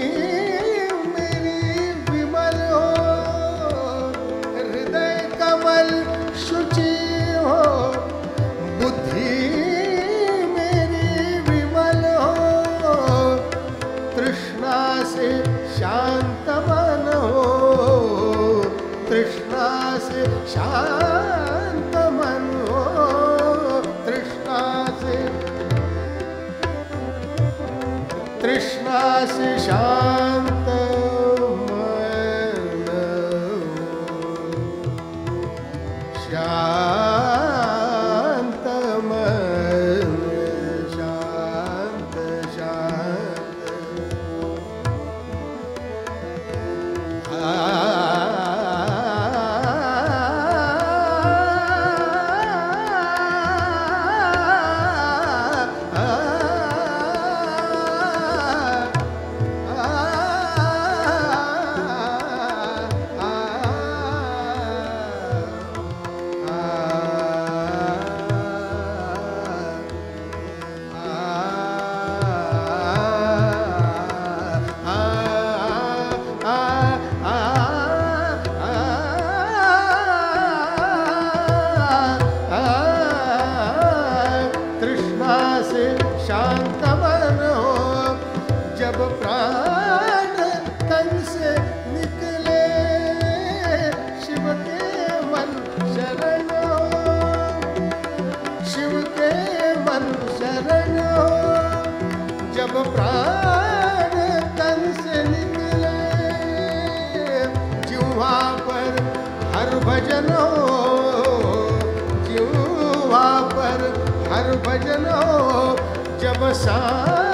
मेरी विमल हो, हृदय कमल शुचि हो, बुद्धि मेरी विमल हो, तृष्णा से शांत मन हो, तृष्णा से शांत मन हो, तृष्णा से शांत मन हो, शांत मन, शांत शांत, तृष्णा से शांत मन हो, जब प्राण तन से निकले, शिव के मन शरण हो, शिव के मन शरण हो, जब प्राण तन से निकले, जिह्वा पर हर भजन हो, जिह्वा पर हर भजन हो, जब सांस